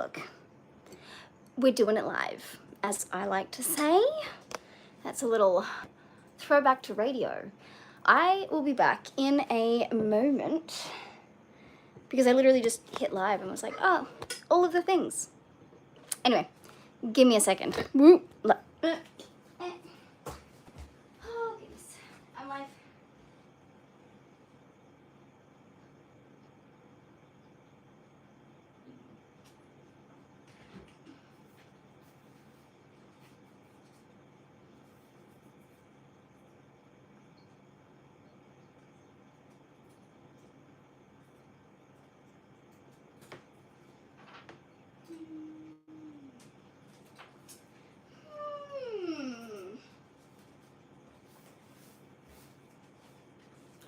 Look, we're doing it live, as I like to say. That's a little throwback to radio. I will be back in a moment because I literally just hit live and was like, oh, all of the things. Anyway, give me a second. Woo. Oh, goodness. I'm live.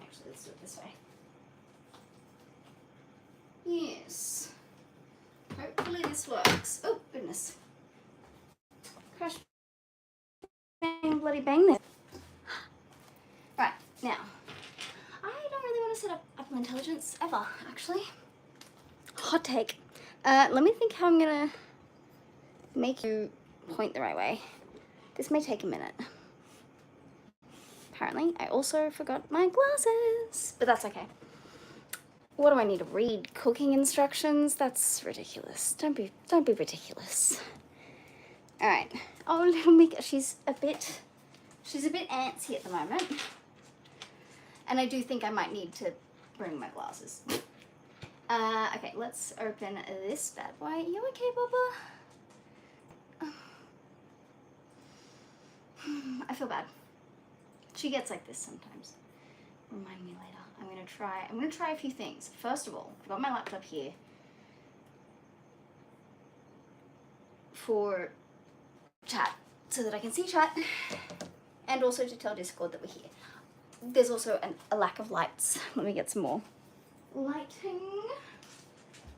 Actually, let's do it this way. Yes. Hopefully this works. Oh, goodness. Crash, bang, bloody bang there. Right, now, I don't really want to set up Apple Intelligence ever, actually. Hot take. Let me think how I'm gonna make you point the right way. This may take a minute. Apparently, I also forgot my glasses, but that's okay. What do I need to read? Cooking instructions? That's ridiculous. Don't be ridiculous. All right. Oh, little Mika, she's a bit antsy at the moment, and I do think I might need to bring my glasses. Okay, let's open this bad boy. You okay, Bubba? I feel bad. She gets like this sometimes. Remind me later. I'm gonna try a few things. First of all, I've got my laptop here for chat so that I can see chat and also to tell Discord that we're here. There's also a lack of lights. Let me get some more lighting.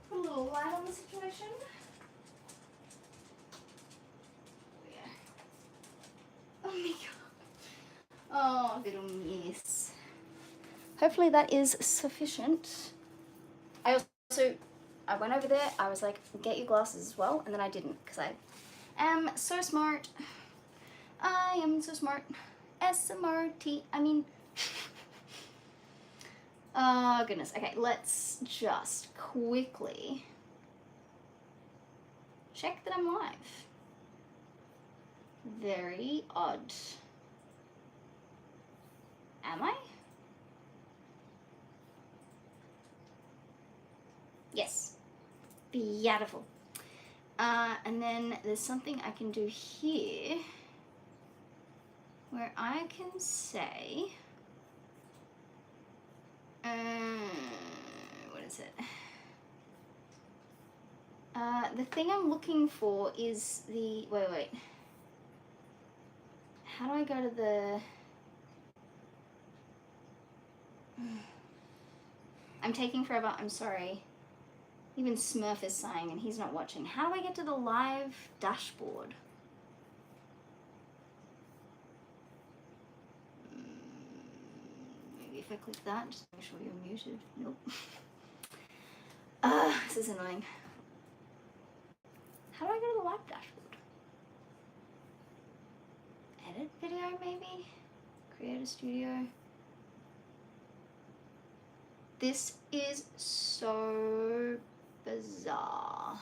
Put a little light on the situation. Yeah. Oh my god. Oh, little miss. Hopefully that is sufficient. I went over there, I was like, get your glasses as well, and then I didn't, because I am so smart. I am so smart. S-M-R-T, I mean. Oh, goodness. Okay, let's just quickly check that I'm live. Very odd. Am I? Yes. Beautiful. And then there's something I can do here where I can say, what is it? The thing I'm looking for is the, wait. How do I go to the, I'm taking forever, I'm sorry. Even Smurf is sighing and he's not watching. How do I get to the live dashboard? Maybe if I click that, just make sure you're muted. Nope. This is annoying. How do I go to the live dashboard? Edit video, maybe? Create a studio. This is so bizarre.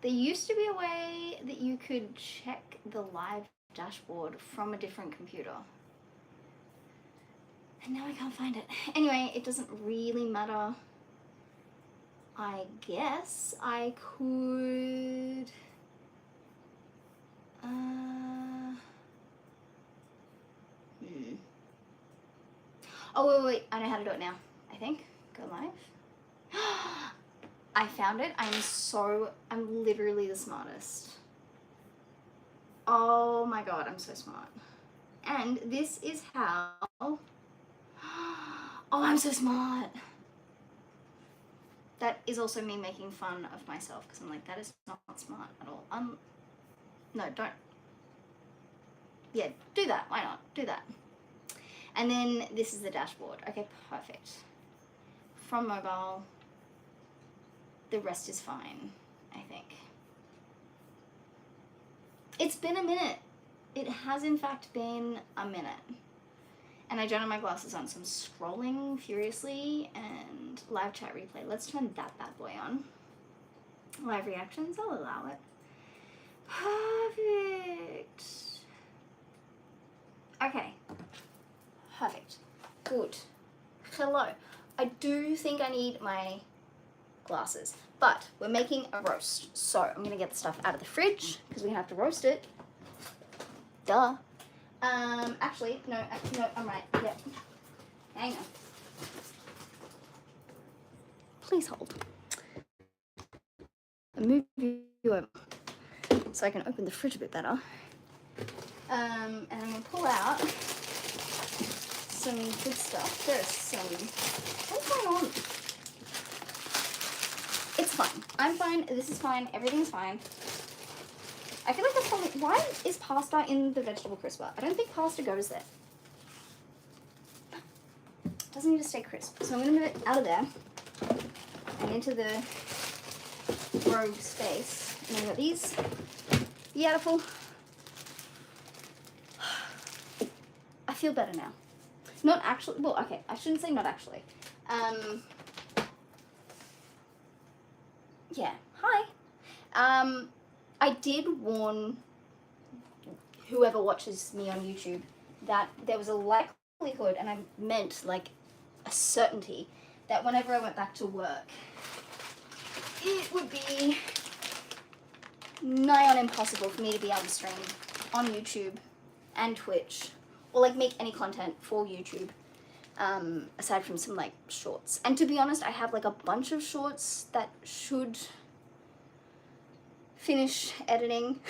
There used to be a way that you could check the live dashboard from a different computer. And now I can't find it. Anyway, it doesn't really matter. I guess I could... Oh, wait, I know how to do it now, I think. Go live. I found it. I'm literally the smartest. Oh my god, I'm so smart. And this is how... Oh, I'm so smart. That is also me making fun of myself, because I'm like, that is not smart at all. No, don't. Yeah, do that. Why not? Do that. And then this is the dashboard. Okay, perfect. From mobile. the rest is fine, I think. It's been a minute. It has in fact been a minute. And I don't have my glasses on, so I'm scrolling furiously. And live chat replay. Let's turn that bad boy on. Live reactions, I'll allow it. Perfect. Okay. Perfect. Good. Hello. I do think I need my glasses, but we're making a roast. So I'm gonna get the stuff out of the fridge because we have to roast it. Duh. Actually, no, I'm right. Yep. Hang on. Please hold. I'll move you over so I can open the fridge a bit better. And I'm gonna pull out some good stuff. There's some. What's going on? It's fine. I'm fine. This is fine. Everything's fine. I feel like that's probably... Why is pasta in the vegetable crisper? I don't think pasta goes there. It doesn't need to stay crisp. So I'm going to move it out of there and into the rogue space. And I've got these. Beautiful. I feel better now. Not actually... Well, okay. I shouldn't say not actually. Yeah. Hi. I did warn whoever watches me on YouTube that there was a likelihood, and I meant like a certainty, that whenever I went back to work, it would be nigh on impossible for me to be able to stream on YouTube and Twitch, or like make any content for YouTube, aside from some like shorts. And to be honest, I have like a bunch of shorts that should finish editing,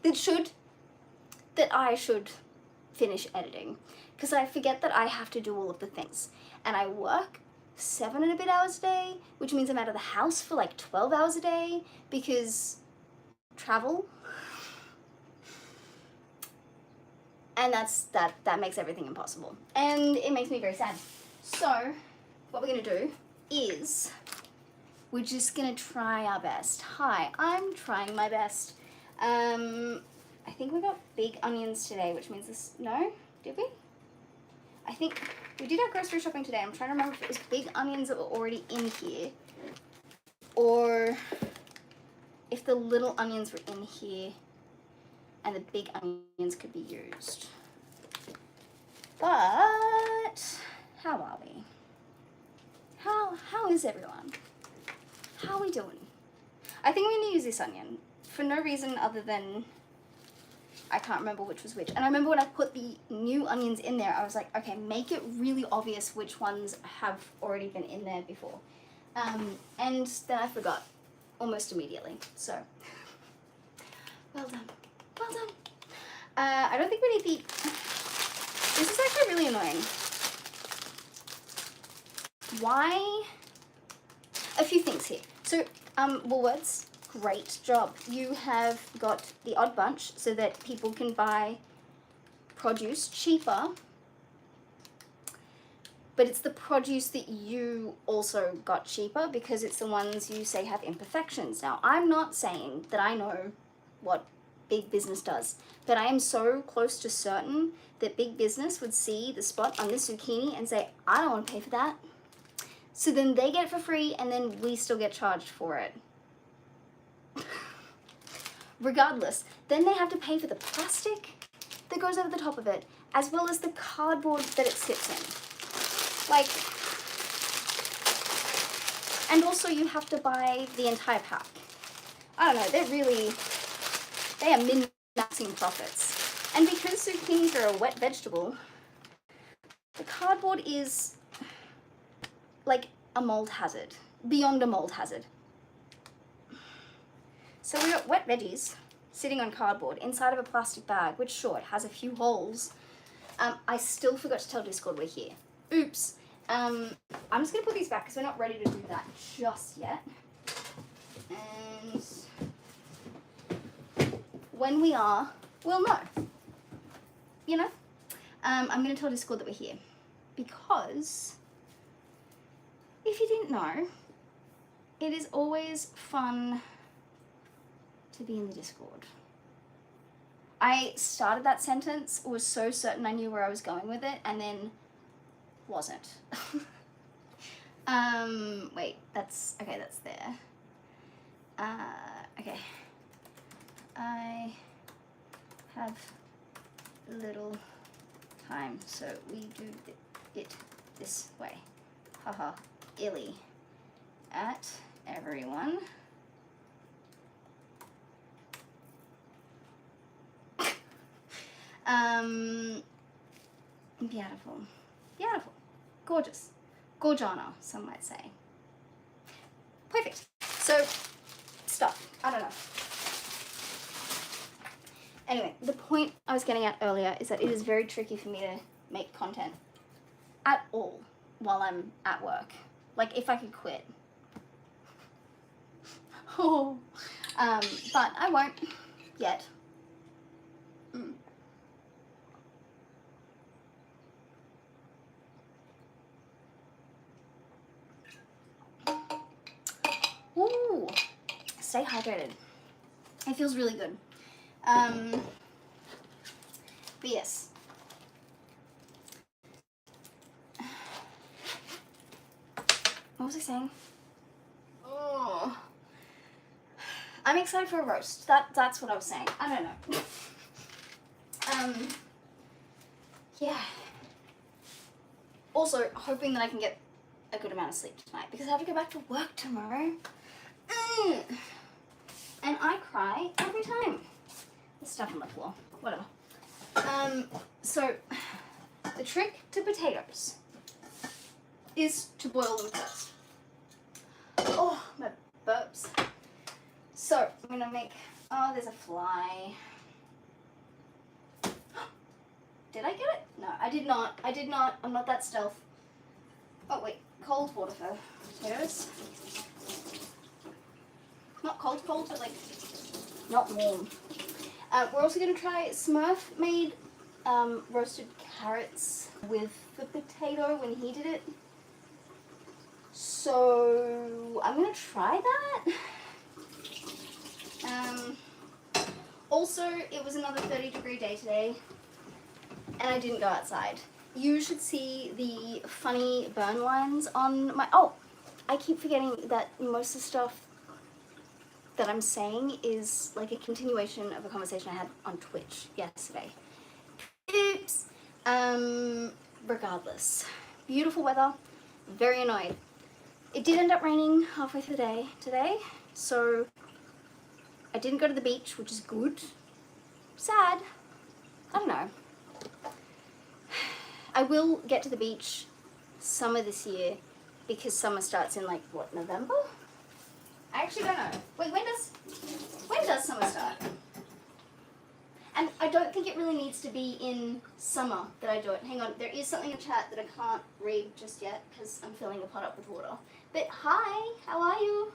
that I should finish editing, because I forget that I have to do all of the things, and I work 7 and a bit hours a day, which means I'm out of the house for like 12 hours a day, because travel, and that makes everything impossible, and it makes me very sad. So what we're gonna do is we're just gonna try our best. Hi, I'm trying my best. I think we got big onions today, which means this, no? Did we? I think we did our grocery shopping today. I'm trying to remember if it was big onions that were already in here, or if the little onions were in here and the big onions could be used. But how are we? How is everyone? How are we doing? I think we're gonna use this onion for no reason other than I can't remember which was which. And I remember when I put the new onions in there, I was like, okay, make it really obvious which ones have already been in there before. And then I forgot almost immediately. So, well done. Well done. I don't think we need the... This is actually really annoying. Why? A few things here. So, Woolworths, great job. You have got the odd bunch so that people can buy produce cheaper, but it's the produce that you also got cheaper because it's the ones you say have imperfections. Now, I'm not saying that I know what big business does, but I am so close to certain that big business would see the spot on this zucchini and say, I don't want to pay for that. So then they get it for free, and then we still get charged for it. Regardless, then they have to pay for the plastic that goes over the top of it, as well as the cardboard that it sits in. Like, and also you have to buy the entire pack. I don't know, they are min-maxing profits. And because zucchinis are a wet vegetable, the cardboard is like a mold hazard, beyond a mold hazard. So we got wet veggies sitting on cardboard inside of a plastic bag, which sure, it has a few holes. I still forgot to tell Discord we're here. Oops. I'm just gonna put these back because we're not ready to do that just yet. And when we are, we'll know. You know? I'm gonna tell Discord that we're here because if you didn't know, It is always fun to be in the Discord. I started that sentence, was so certain I knew where I was going with it, and then wasn't. Wait, that's there. Okay. I have little time, so we do it this way. Haha, illy. At everyone. Beautiful. Beautiful. Gorgeous. Gorgiana, some might say. Perfect. So, stuff. I don't know. Anyway, the point I was getting at earlier is that it is very tricky for me to make content at all while I'm at work. Like, if I could quit. Oh. But I won't yet. Ooh, stay hydrated. It feels really good. But yes. What was I saying? Oh, I'm excited for a roast. That's what I was saying. I don't know. Yeah. Also, hoping that I can get a good amount of sleep tonight because I have to go back to work tomorrow. And I cry every time. There's stuff on the floor. Whatever. So, the trick to potatoes is to boil them first. Oh, my burps. So, I'm gonna make, oh, there's a fly. Did I get it? No, I did not. I did not. I'm not that stealth. Oh, wait. Cold water for potatoes. Not cold, but like, not warm. We're also going to try Smurf made roasted carrots with the potato when he did it. So, I'm going to try that. Also, it was another 30-degree day today, and I didn't go outside. You should see the funny burn lines on my... Oh, I keep forgetting that most of the stuff that I'm saying is like a continuation of a conversation I had on Twitch yesterday. Oops. Regardless. Beautiful weather. Very annoyed. It did end up raining halfway through the day today, so I didn't go to the beach, which is good. Sad. I don't know. I will get to the beach summer this year because summer starts in like, what, November? I actually don't know. Wait, when does summer start? And I don't think it really needs to be in summer that I do it. Hang on, there is something in chat that I can't read just yet because I'm filling a pot up with water. But hi, how are you?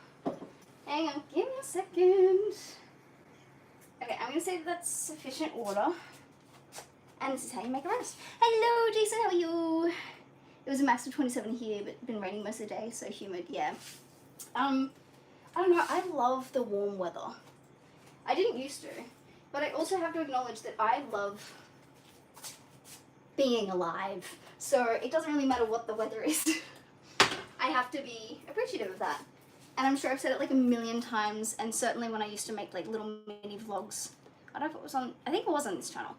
Hang on, give me a second. Okay, I'm gonna say that that's sufficient water. And this is how you make a roast. Hello, Jason, how are you? It was a max of 27 here, but been raining most of the day, so humid, yeah. I don't know, I love the warm weather. I didn't used to, but I also have to acknowledge that I love being alive. So it doesn't really matter what the weather is. I have to be appreciative of that. And I'm sure I've said it like a million times, and certainly when I used to make like little mini vlogs. I don't know if it was on, I think it was on this channel.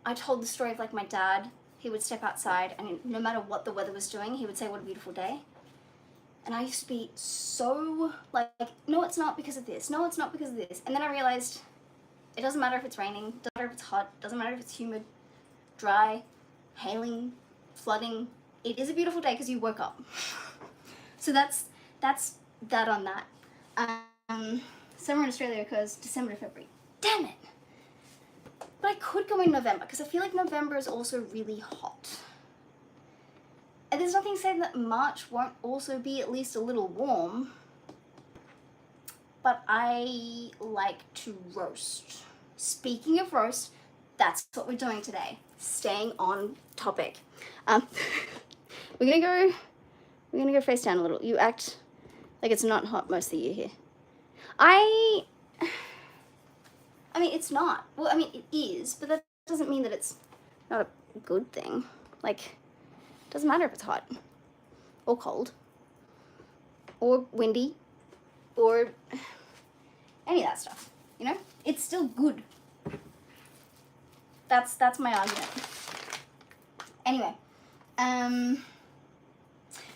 I told the story of like my dad, he would step outside and no matter what the weather was doing, he would say, what a beautiful day. And I used to be so like, no, it's not because of this. No, it's not because of this. And then I realized it doesn't matter if it's raining, doesn't matter if it's hot, doesn't matter if it's humid, dry, hailing, flooding. It is a beautiful day because you woke up. So that's that on that. Summer in Australia occurs December to February. Damn it. But I could go in November because I feel like November is also really hot. And there's nothing saying that March won't also be at least a little warm. But I like to roast. Speaking of roast, that's what we're doing today. Staying on topic. We're gonna go face down a little. You act Like, it's not hot most of the year here. I mean, it's not. Well, I mean, it is, but that doesn't mean that it's not a good thing. Like, it doesn't matter if it's hot or cold or windy or any of that stuff, you know? It's still good. That's my argument. Anyway,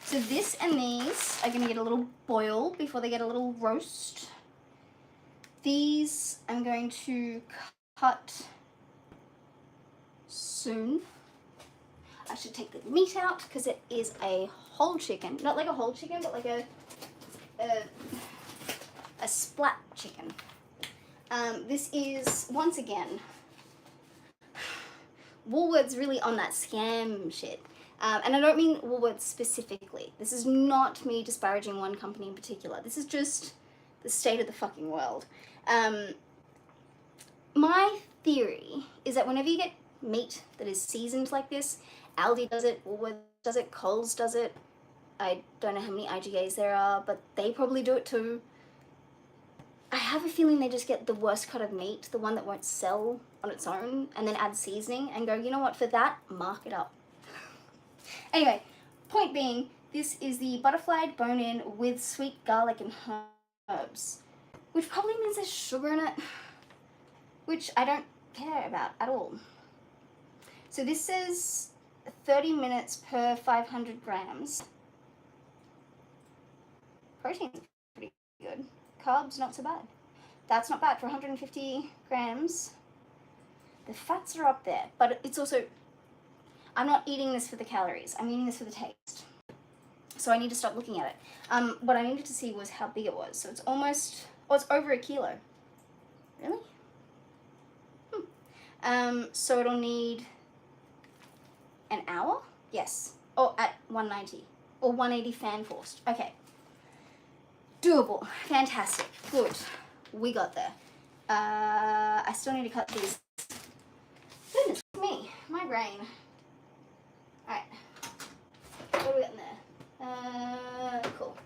so this and these are gonna get a little boil before they get a little roast. These I'm going to cut soon. I should take the meat out because it is a whole chicken. Not like a whole chicken, but like a splat chicken. This is, once again, Woolworths really on that scam shit. And I don't mean Woolworths specifically. This is not me disparaging one company in particular. This is just the state of the fucking world. My theory is that whenever you get meat that is seasoned like this, Aldi does it, Woolworths does it, Coles does it. I don't know how many IGAs there are, but they probably do it too. I have a feeling they just get the worst cut of meat, the one that won't sell on its own, and then add seasoning and go, you know what, for that, mark it up. Anyway, point being, this is the butterflied bone-in with sweet garlic and herbs, which probably means there's sugar in it, which I don't care about at all. So this says 30 minutes per 500 grams. Protein's pretty good. Carbs, not so bad. That's not bad for 150 grams. The fats are up there, but it's also, I'm not eating this for the calories. I'm eating this for the taste. So I need to stop looking at it. What I needed to see was how big it was. So it's almost, oh, it's over a kilo. Really? So it'll need an hour? Yes. Oh, at 190 or 180 fan forced. Okay. Doable. Fantastic. Good. We got there. I still need to cut these. Goodness me. My brain. Alright. What do we got in there? Cool.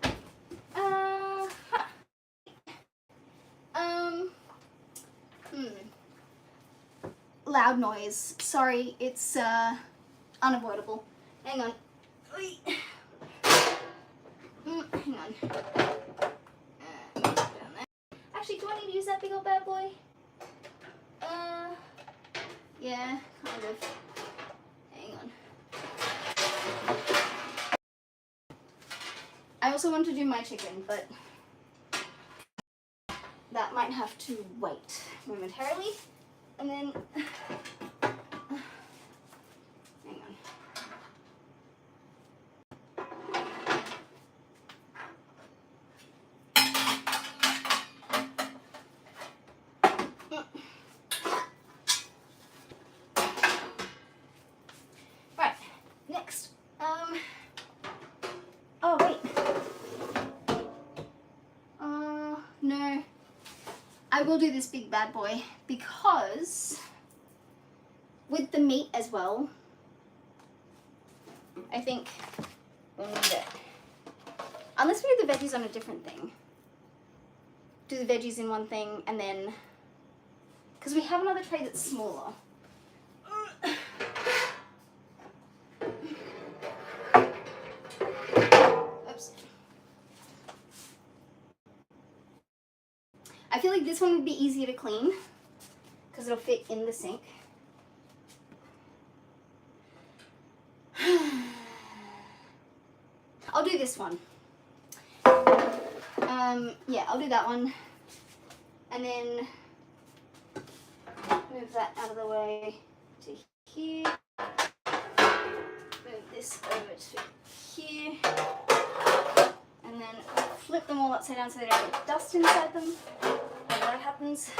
Loud noise. Sorry, it's unavoidable. Hang on. Hang on. Actually, do I need to use that big old bad boy? Yeah, kind of. Hang on. I also want to do my chicken, but that might have to wait momentarily. And then, hang on. Right, next. Oh wait. No. I will do this big bad boy because with the meat as well, I think we'll need it. Unless we do the veggies on a different thing. Do the veggies in one thing and then, because we have another tray that's smaller. Oops. I feel like this one would be easier to clean because it'll fit in the sink. I'll do this one. Yeah, I'll do that one. And then move that out of the way to here. Move this over to here. And then flip them all upside down so they don't get dust inside them. When that happens.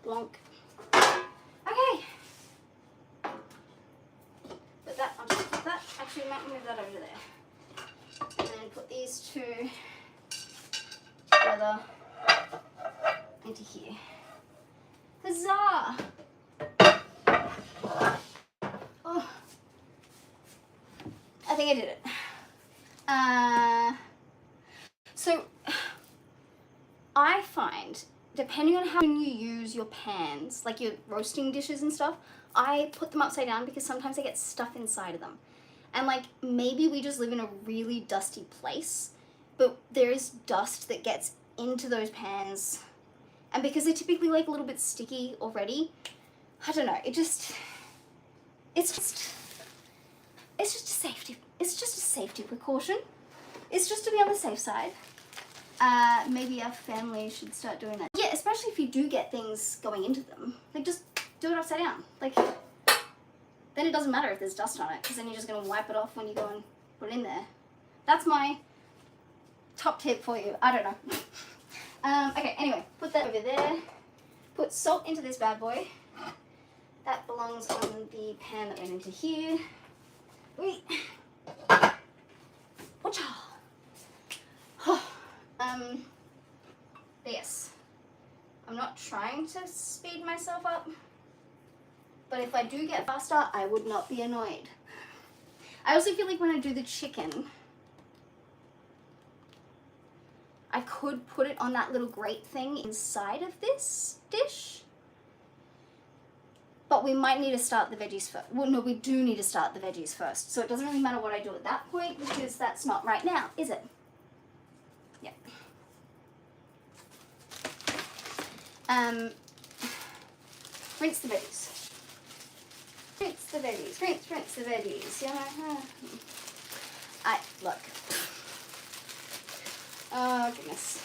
Blonk. Okay. Put that on top of that. Actually, I might move that over there. And then put these two together into here. Huzzah! Oh. I think I did it. So I find, depending on how you use your pans, like your roasting dishes and stuff, I put them upside down because sometimes I get stuff inside of them. And like, maybe we just live in a really dusty place, but there is dust that gets into those pans. And because they're typically like a little bit sticky already, I don't know, it's just a safety precaution. It's just to be on the safe side. Maybe our family should start doing that. Yeah, especially if you do get things going into them. Like, just do it upside down. Like, then it doesn't matter if there's dust on it, because then you're just going to wipe it off when you go and put it in there. That's my top tip for you. I don't know. Okay, anyway, put that over there. Put salt into this bad boy. That belongs on the pan that went into here. Wait. Watcha. Yes. I'm not trying to speed myself up, but if I do get faster, I would not be annoyed. I also feel like when I do the chicken, I could put it on that little grate thing inside of this dish. But we might need to start the veggies first. Well, no, we do need to start the veggies first. So it doesn't really matter what I do at that point, because that's not right now, is it? Yeah. Rinse the veggies. Rinse the veggies. Rinse the veggies. Yeah. Look. Oh, goodness.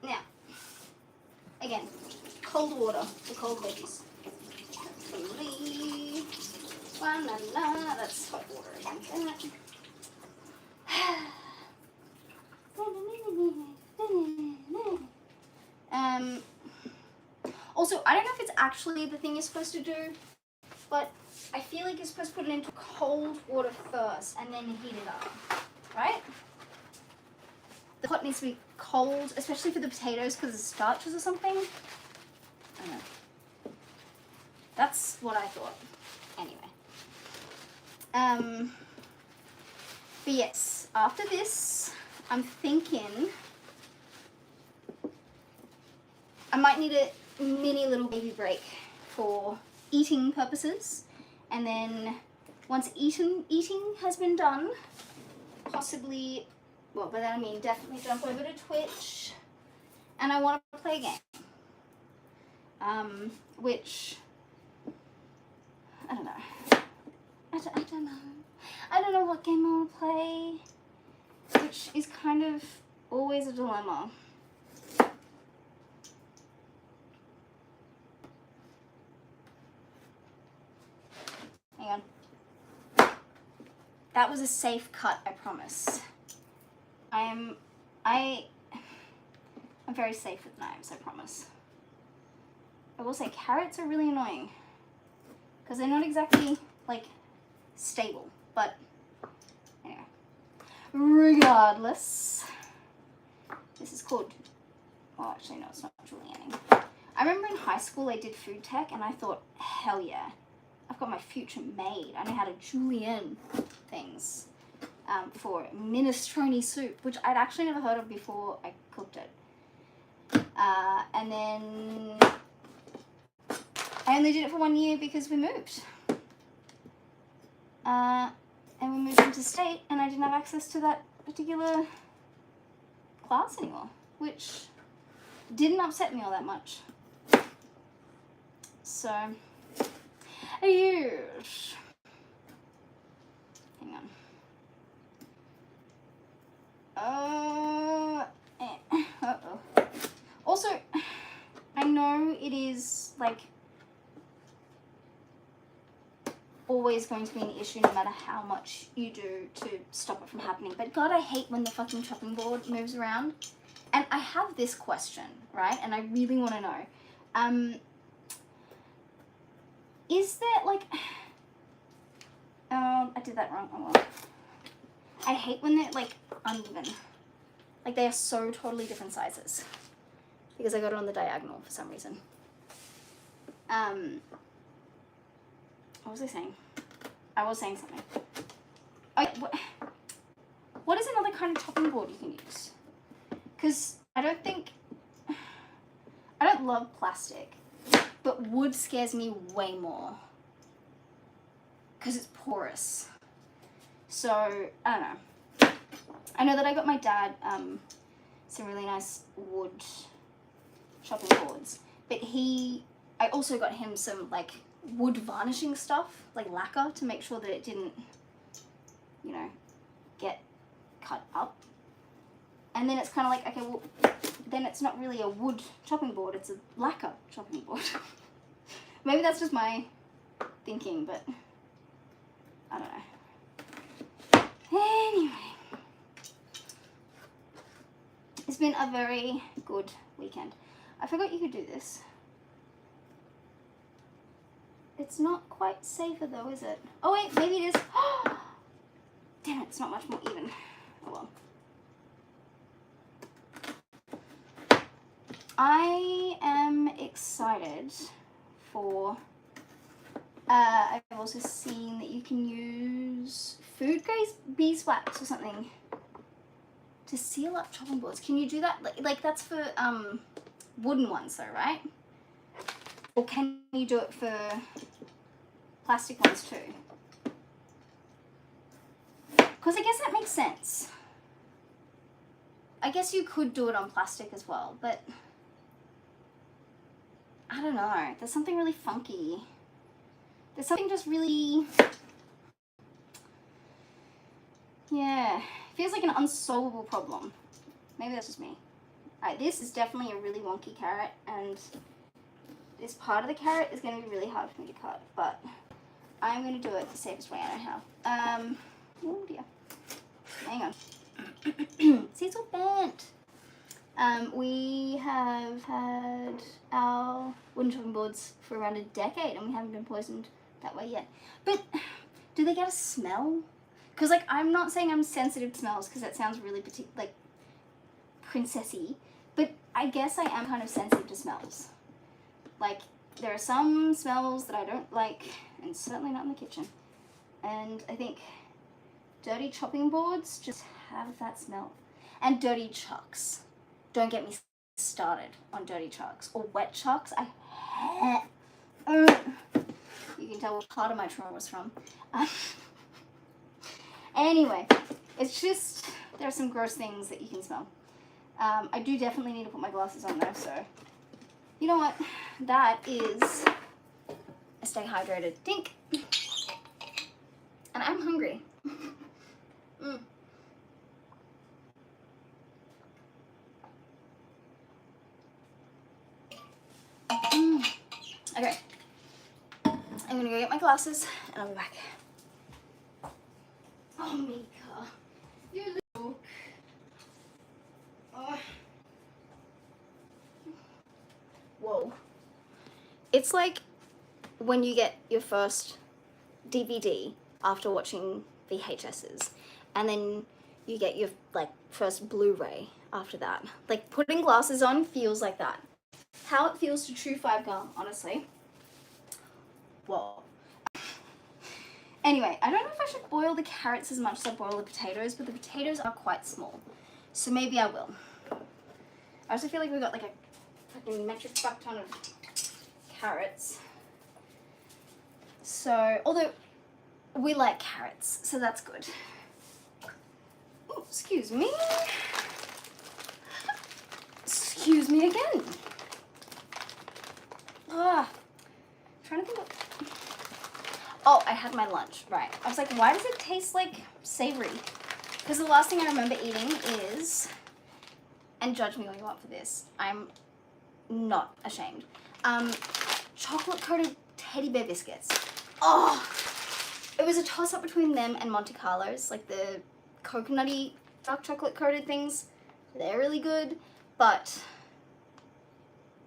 Now, again, cold water for cold veggies. La la la, that's hot water again. Also, I don't know if it's actually the thing you're supposed to do, but I feel like you're supposed to put it into cold water first and then heat it up, right? The pot needs to be cold, especially for the potatoes because of starches or something. I don't know. That's what I thought. Anyway. But yes, after this, I'm thinking I might need a mini little baby break for eating purposes. And then once eating has been done, possibly, well, by that I mean definitely jump over to Twitch. And I want to play a game. Which, I don't know. I don't know what game I want to play, which is kind of always a dilemma. Hang on. That was a safe cut, I promise. I'm very safe with knives, I promise. I will say carrots are really annoying because they're not exactly like stable, but anyway. Regardless, this is called, well, actually no, it's not julienning. I remember in high school I did food tech and I thought, hell yeah, I've got my future made. I know how to julienne things for minestrone soup, which I'd actually never heard of before I cooked it. And then I only did it for 1 year because we moved. And we moved into state and I didn't have access to that particular class anymore, which didn't upset me all that much. So, yes. Hang on. Uh-oh. Also, I know it is, like, always going to be an issue no matter how much you do to stop it from happening. But God, I hate when the fucking chopping board moves around. And I have this question, right? And I really want to know. Is there, like... I did that wrong. Oh well. I hate when they're, like, uneven. Like, they are so totally different sizes. Because I got it on the diagonal for some reason. What was I saying? I was saying something. Oh, yeah, what is another kind of chopping board you can use? Because I don't love plastic, but wood scares me way more. Because it's porous. So, I don't know. I know that I got my dad some really nice wood chopping boards, but I also got him some like wood varnishing stuff, like lacquer, to make sure that it didn't, you know, get cut up. And then it's kind of like, okay, well, then it's not really a wood chopping board, it's a lacquer chopping board. Maybe that's just my thinking, but I don't know. Anyway, it's been a very good weekend. I forgot you could do this. It's not quite safer though, is it? Oh wait, maybe it is. Damn it, it's not much more even. Oh well. I am excited for, I've also seen that you can use food grade beeswax or something to seal up chopping boards. Can you do that? Like that's for wooden ones though, right? Or can you do it for plastic ones too? Because I guess that makes sense. I guess you could do it on plastic as well, but I don't know. There's something really funky. There's something just really, yeah, feels like an unsolvable problem. Maybe that's just me. Alright, this is definitely a really wonky carrot, and this part of the carrot is going to be really hard for me to cut, but I'm going to do it the safest way I know how. Oh dear. Hang on. See, it's all bent. We have had our wooden chopping boards for around a decade, and we haven't been poisoned that way yet. But do they get a smell? Because, like, I'm not saying I'm sensitive to smells, because that sounds really like princessy, but I guess I am kind of sensitive to smells. Like, there are some smells that I don't like, and certainly not in the kitchen. And I think dirty chopping boards just have that smell. And dirty chucks. Don't get me started on dirty chucks. Or wet chucks. I hate. You can tell what part of my trauma was from. Anyway, it's just, there are some gross things that you can smell. I do definitely need to put my glasses on though, so you know what? That is a stay hydrated dink. And I'm hungry. Okay. I'm gonna go get my glasses and I'll be back. Oh, Mika. You look. Whoa. It's like when you get your first DVD after watching VHSs, and then you get your like first Blu-ray after that. Like putting glasses on feels like that. How it feels to chew 5 gum, honestly. Whoa. Anyway, I don't know if I should boil the carrots as much as I boil the potatoes, but the potatoes are quite small, so maybe I will. I also feel like we got like a fucking metric fuck ton of carrots. So, although we like carrots, so that's good. Oh, excuse me. Excuse me again. Trying to think what... Oh, I had my lunch, right. I was like, why does it taste like savory? Because the last thing I remember eating is, and judge me all you want for this, I'm not ashamed, chocolate-coated teddy bear biscuits. Oh, it was a toss-up between them and Monte Carlos, like the coconutty dark chocolate-coated things. They're really good, but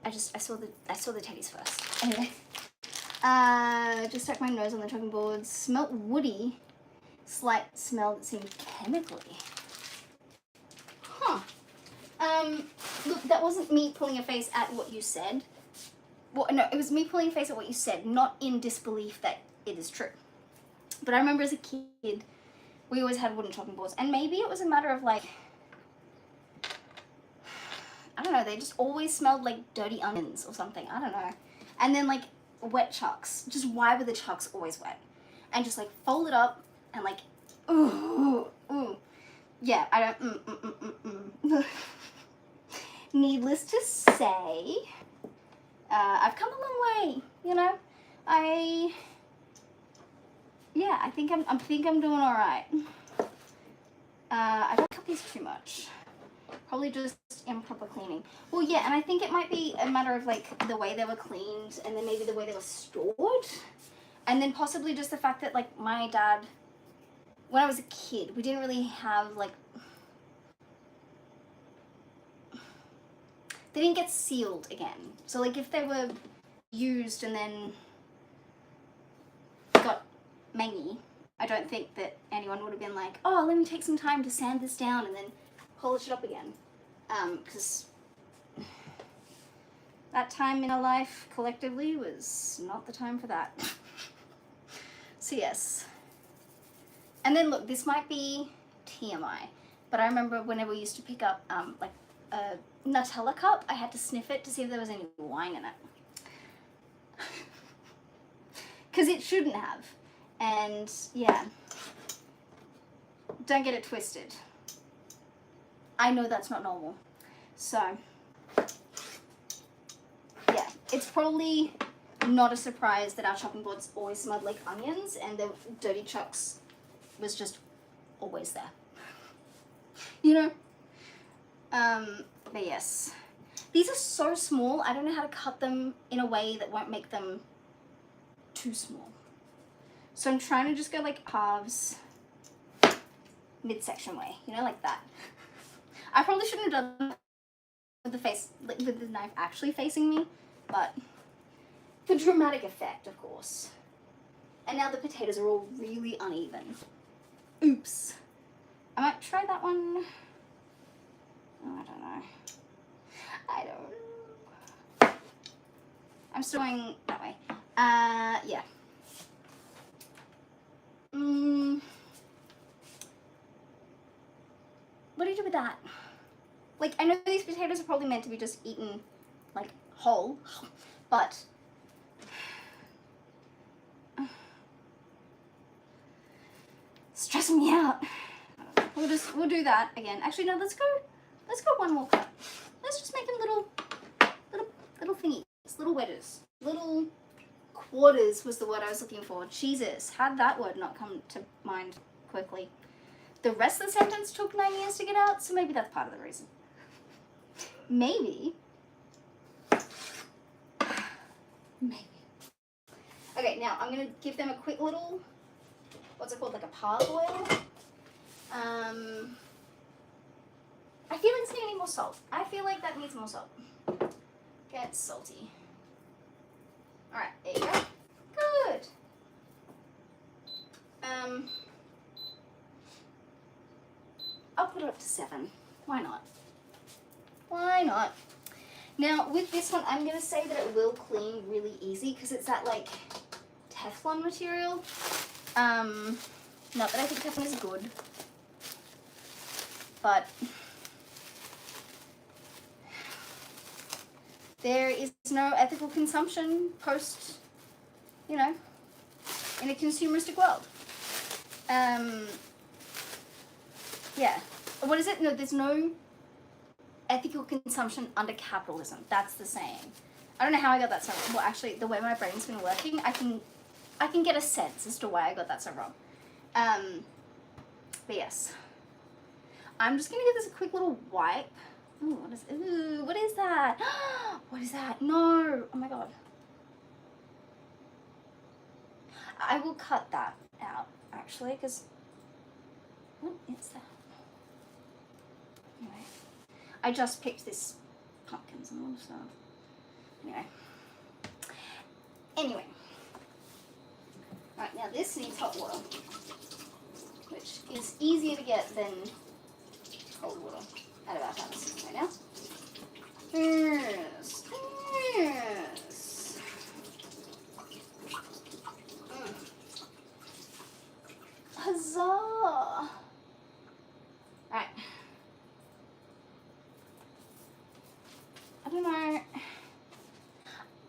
I saw the teddies first. Anyway, just stuck my nose on the chopping boards. Smelt woody. Slight smell that seemed chemically. Huh. Look, that wasn't me pulling a face at what you said. Well, no, it was me pulling a face at what you said, not in disbelief that it is true. But I remember as a kid, we always had wooden chopping boards, and maybe it was a matter of like, I don't know, they just always smelled like dirty onions or something. I don't know. And then like wet chucks. Just why were the chucks always wet? And just like fold it up and like, ooh. Yeah, I don't, Needless to say, I've come a long way, you know? I think I'm doing all right. I don't cut these too much. Probably just improper cleaning. Well, yeah, and I think it might be a matter of like the way they were cleaned, and then maybe the way they were stored, and then possibly just the fact that like my dad, when I was a kid, we didn't really have like, they didn't get sealed again. So like if they were used and then got mangy, I don't think that anyone would have been like, oh, let me take some time to sand this down and then polish it up again. Because that time in our life collectively was not the time for that. So yes. And then look, this might be TMI, but I remember whenever we used to pick up like a Nutella cup, I had to sniff it to see if there was any wine in it. Because it shouldn't have. And yeah, don't get it twisted. I know that's not normal. So yeah, it's probably not a surprise that our chopping boards always smelled like onions and the dirty chucks was just always there. You know? But yes. These are so small, I don't know how to cut them in a way that won't make them too small. So I'm trying to just go like halves, midsection way, you know, like that. I probably shouldn't have done that with the face, like with the knife actually facing me, but for dramatic effect, of course. And now the potatoes are all really uneven. Oops. I might try that one. Oh, I don't know. I don't know. I'm still going that way. Yeah. What do you do with that? Like, I know these potatoes are probably meant to be just eaten, like, whole, but stressing me out. We'll do that again. Actually, no, let's go one more cut. Let's just make them little thingies, little wedges, little quarters was the word I was looking for. Jesus, how'd that word not come to mind quickly? The rest of the sentence took 9 years to get out, so maybe that's part of the reason. Maybe. Okay, now I'm gonna give them a quick little, what's it called, like a parboil. I feel like it's gonna need more salt. I feel like that needs more salt. Get salty. Alright, there you go. Good. I'll put it up to 7. Why not? Why not? Now, with this one, I'm going to say that it will clean really easy because it's that, like, Teflon material. Not that I think Teflon is good, but there is no ethical consumption post, you know, in a consumeristic world. Yeah. What is it? No, there's no ethical consumption under capitalism. That's the saying. I don't know how I got that so wrong. Well, actually, the way my brain's been working, I can get a sense as to why I got that so wrong. But yes. I'm just gonna give this a quick little wipe. Ooh, what is that? What is that? No! Oh my god. I will cut that out, actually, because what is that? Anyway. I just picked this pumpkins and all stuff. Anyway. Alright, now this needs hot water, which is easier to get than cold water out of our house right now. Yes. Yes.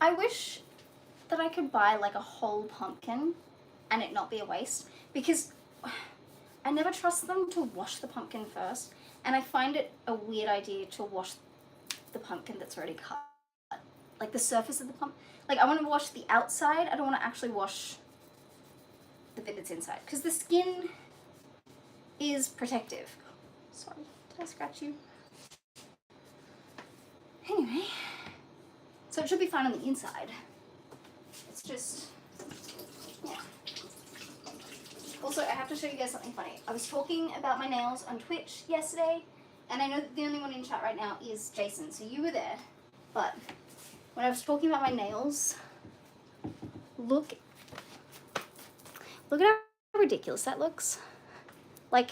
I wish that I could buy like a whole pumpkin and it not be a waste, because I never trust them to wash the pumpkin first, and I find it a weird idea to wash the pumpkin that's already cut. Like the surface of the pumpkin. Like I want to wash the outside, I don't want to actually wash the bit that's inside, because the skin is protective. Sorry, did I scratch you? Anyway, so it should be fine on the inside. It's just, yeah. Also, I have to show you guys something funny. I was talking about my nails on Twitch yesterday, and I know that the only one in chat right now is Jason, so you were there. But when I was talking about my nails, look at how ridiculous that looks. Like,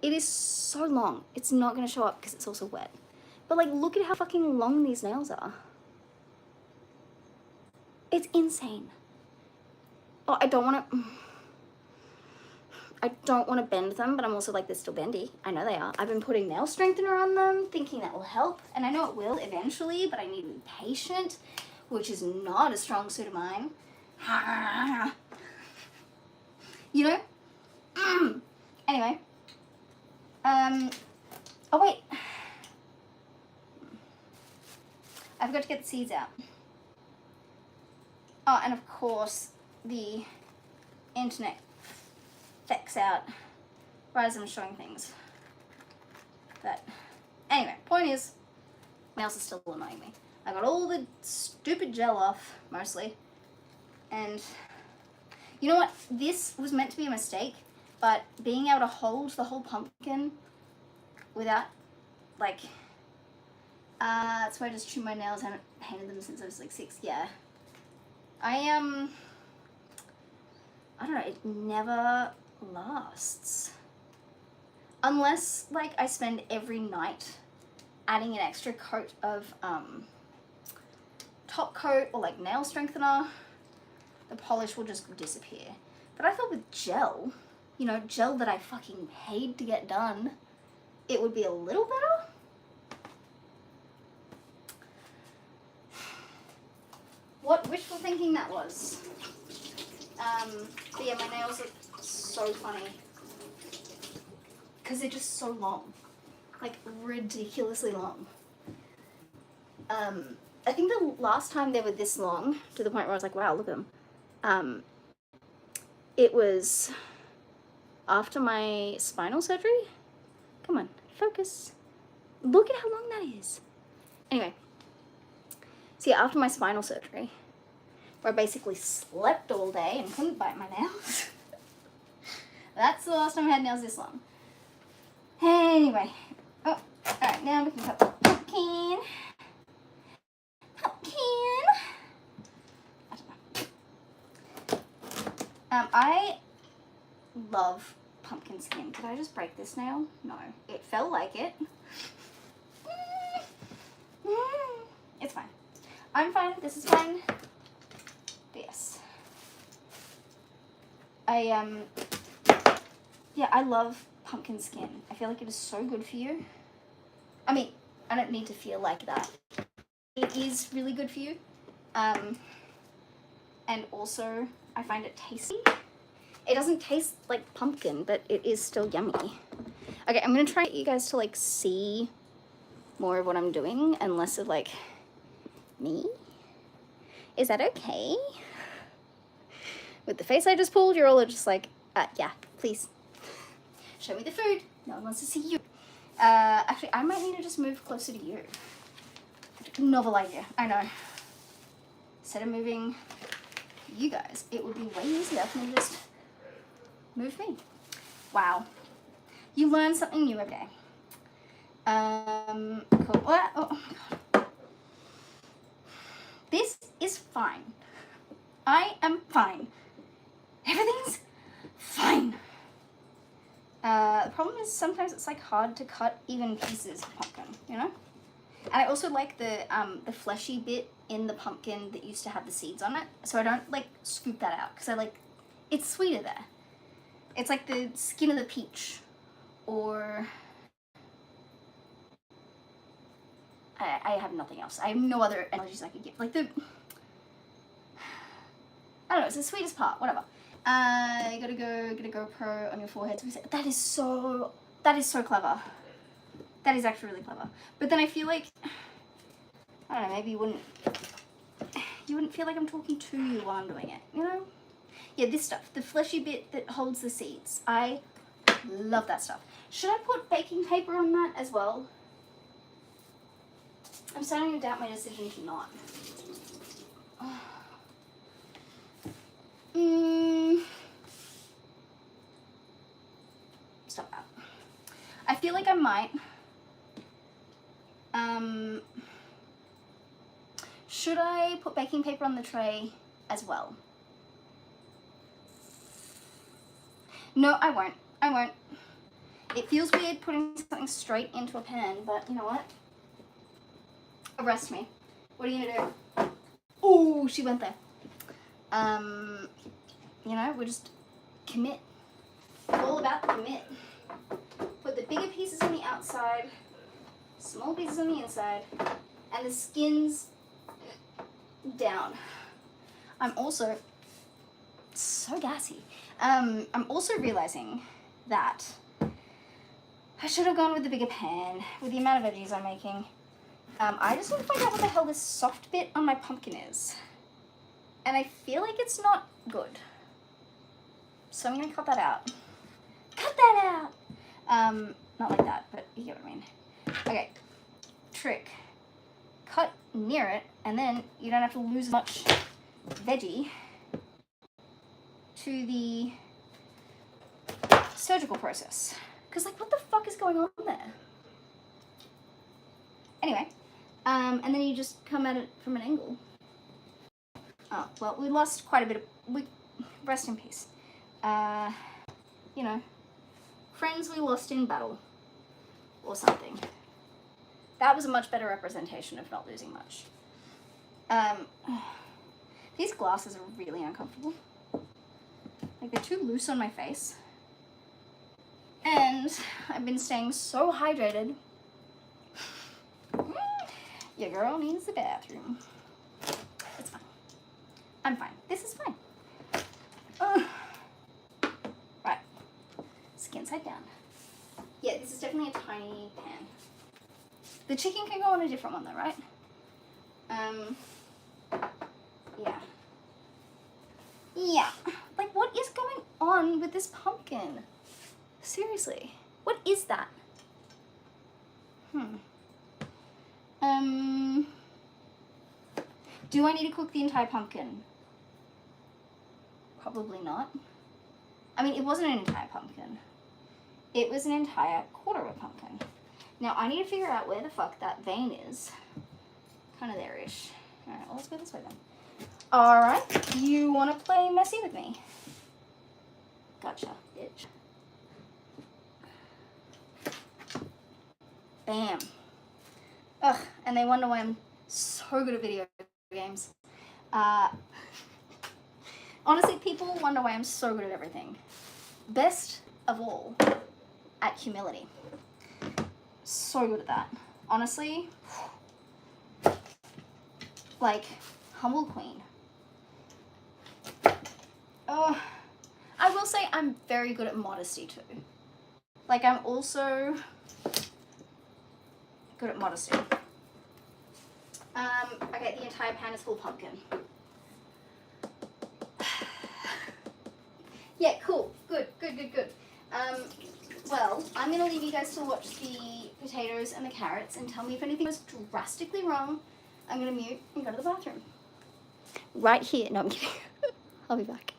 it is so long. It's not going to show up because it's also wet. But like, look at how fucking long these nails are. It's insane. Oh, I don't want to bend them, but I'm also like, they're still bendy. I know they are. I've been putting nail strengthener on them, thinking that will help. And I know it will eventually, but I need to be patient, which is not a strong suit of mine. You know? Anyway. Oh wait. I forgot to get the seeds out. Oh, and of course, the internet fecks out right as I'm showing things. But anyway, point is, nails are still annoying me. I got all the stupid gel off, mostly. And you know what? This was meant to be a mistake, but being able to hold the whole pumpkin without, like, that's why I just chew my nails. I haven't painted them since I was like 6, yeah. I don't know, it never lasts. Unless, like, I spend every night adding an extra coat of, top coat or, like, nail strengthener, the polish will just disappear. But I thought with gel, you know, gel that I fucking paid to get done, it would be a little better. What wishful thinking that was. But yeah, my nails look so funny. Because they're just so long. Like, ridiculously long. I think the last time they were this long, to the point where I was like, wow, look at them. It was after my spinal surgery. Come on, focus. Look at how long that is. Anyway. So yeah, after my spinal surgery, where I basically slept all day and couldn't bite my nails. That's the last time I had nails this long. Anyway. Oh, alright, now we can cut the pumpkin. Pumpkin! I don't know. I love pumpkin skin. Did I just break this nail? No. It felt like it. It's fine. I'm fine. This is fine. But yes. Yeah, I love pumpkin skin. I feel like it is so good for you. I mean, I don't need to feel like that. It is really good for you. And also, I find it tasty. It doesn't taste like pumpkin, but it is still yummy. Okay, I'm gonna try to get you guys to like see more of what I'm doing and less of like me. Is that okay? With the face I just pulled, you're all just like, yeah, please. Show me the food. No one wants to see you. Actually, I might need to just move closer to you. Novel idea, I know. Instead of moving you guys, it would be way easier for me to just move me. Wow. You learn something new every day. Cool. Oh my god. This is fine. I am fine. Everything's fine. The problem is sometimes it's like hard to cut even pieces of pumpkin, you know? And I also like the fleshy bit in the pumpkin that used to have the seeds on it. So I don't like scoop that out because I like, it's sweeter there. It's like the skin of the peach or I have nothing else. I have no other analogies I could give. Like the, I don't know, it's the sweetest part, whatever. You gotta go, get a GoPro on your forehead. That is so clever. That is actually really clever. But then I feel like, I don't know, maybe you wouldn't feel like I'm talking to you while I'm doing it, you know? Yeah, this stuff, the fleshy bit that holds the seeds. I love that stuff. Should I put baking paper on that as well? I'm starting to doubt my decision to not. Stop that. I feel like I might. Should I put baking paper on the tray as well? No, I won't. I won't. It feels weird putting something straight into a pan, but you know what? Arrest me. What are you gonna do? Oh, she went there. You know, we'll just commit. All about the commit. Put the bigger pieces on the outside, small pieces on the inside, and the skins down. I'm also so gassy. I'm also realizing that I should have gone with the bigger pan with the amount of veggies I'm making. I just want to find out what the hell this soft bit on my pumpkin is. And I feel like it's not good. So I'm going to cut that out. Cut that out! Not like that, but you get what I mean. Okay, trick. Cut near it, and then you don't have to lose much veggie to the surgical process. Because, like, what the fuck is going on there? Anyway, and then you just come at it from an angle. Oh, well, we lost quite a bit of... rest in peace. You know, friends we lost in battle. Or something. That was a much better representation of not losing much. These glasses are really uncomfortable. Like, they're too loose on my face. And I've been staying so hydrated. Your girl needs the bathroom. It's fine. I'm fine. This is fine. Right. Skin side down. Yeah, this is definitely a tiny pan. The chicken can go on a different one though, right? Yeah. Yeah. Like, what is going on with this pumpkin? Seriously. What is that? Do I need to cook the entire pumpkin? Probably not. I mean, it wasn't an entire pumpkin. It was an entire quarter of a pumpkin. Now, I need to figure out where the fuck that vein is. Kind of there-ish. Alright, well, let's go this way then. Alright, you want to play messy with me? Gotcha, bitch. Bam. Ugh, and they wonder why I'm so good at video games. Honestly, people wonder why I'm so good at everything. Best of all, at humility. So good at that. Honestly, like, humble queen. Oh, I will say I'm very good at modesty too. Like, I'm also good at modesty. Okay, the entire pan is full pumpkin. Yeah, cool. Good. Well, I'm going to leave you guys to watch the potatoes and the carrots and tell me if anything was drastically wrong. I'm going to mute and go to the bathroom. Right here. No, I'm kidding. I'll be back.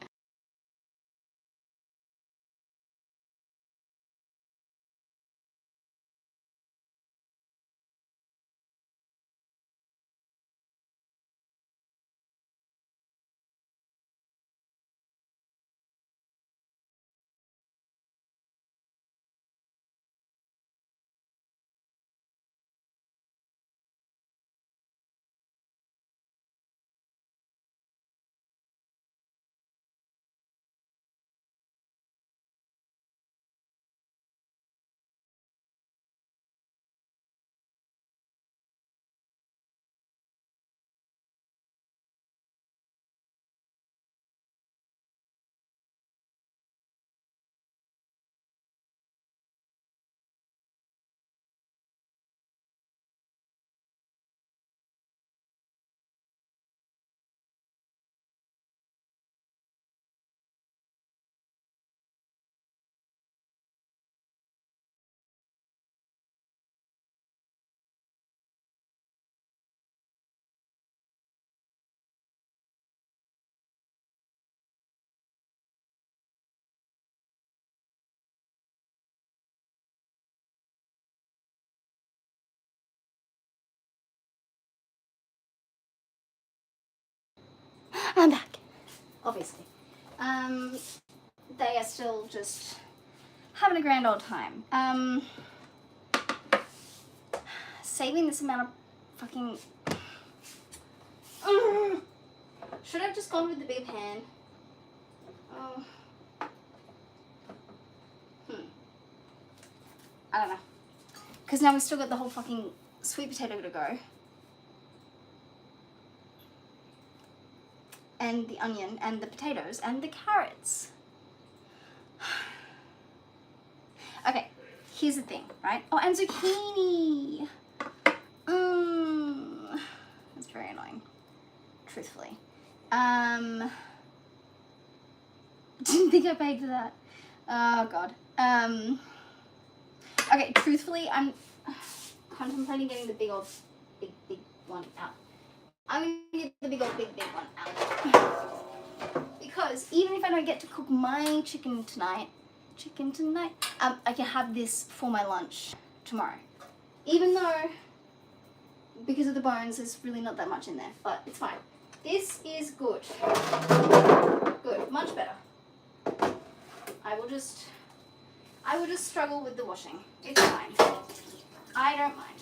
I'm back, obviously. They are still just having a grand old time. Saving this amount of fucking... Should I have just gone with the big pan? Oh. I don't know. Because now we've still got the whole fucking sweet potato to go. And the onion, and the potatoes, and the carrots. Okay, here's the thing, right? Oh, and zucchini. That's very annoying, truthfully. Didn't think I paid for that. Oh, God. Okay, truthfully, I'm contemplating getting the big one out. I'm going to get the big one out. Because even if I don't get to cook my chicken tonight, I can have this for my lunch tomorrow. Even though, because of the bones, there's really not that much in there, but it's fine. This is good. Good, much better. I will just struggle with the washing. It's fine. I don't mind.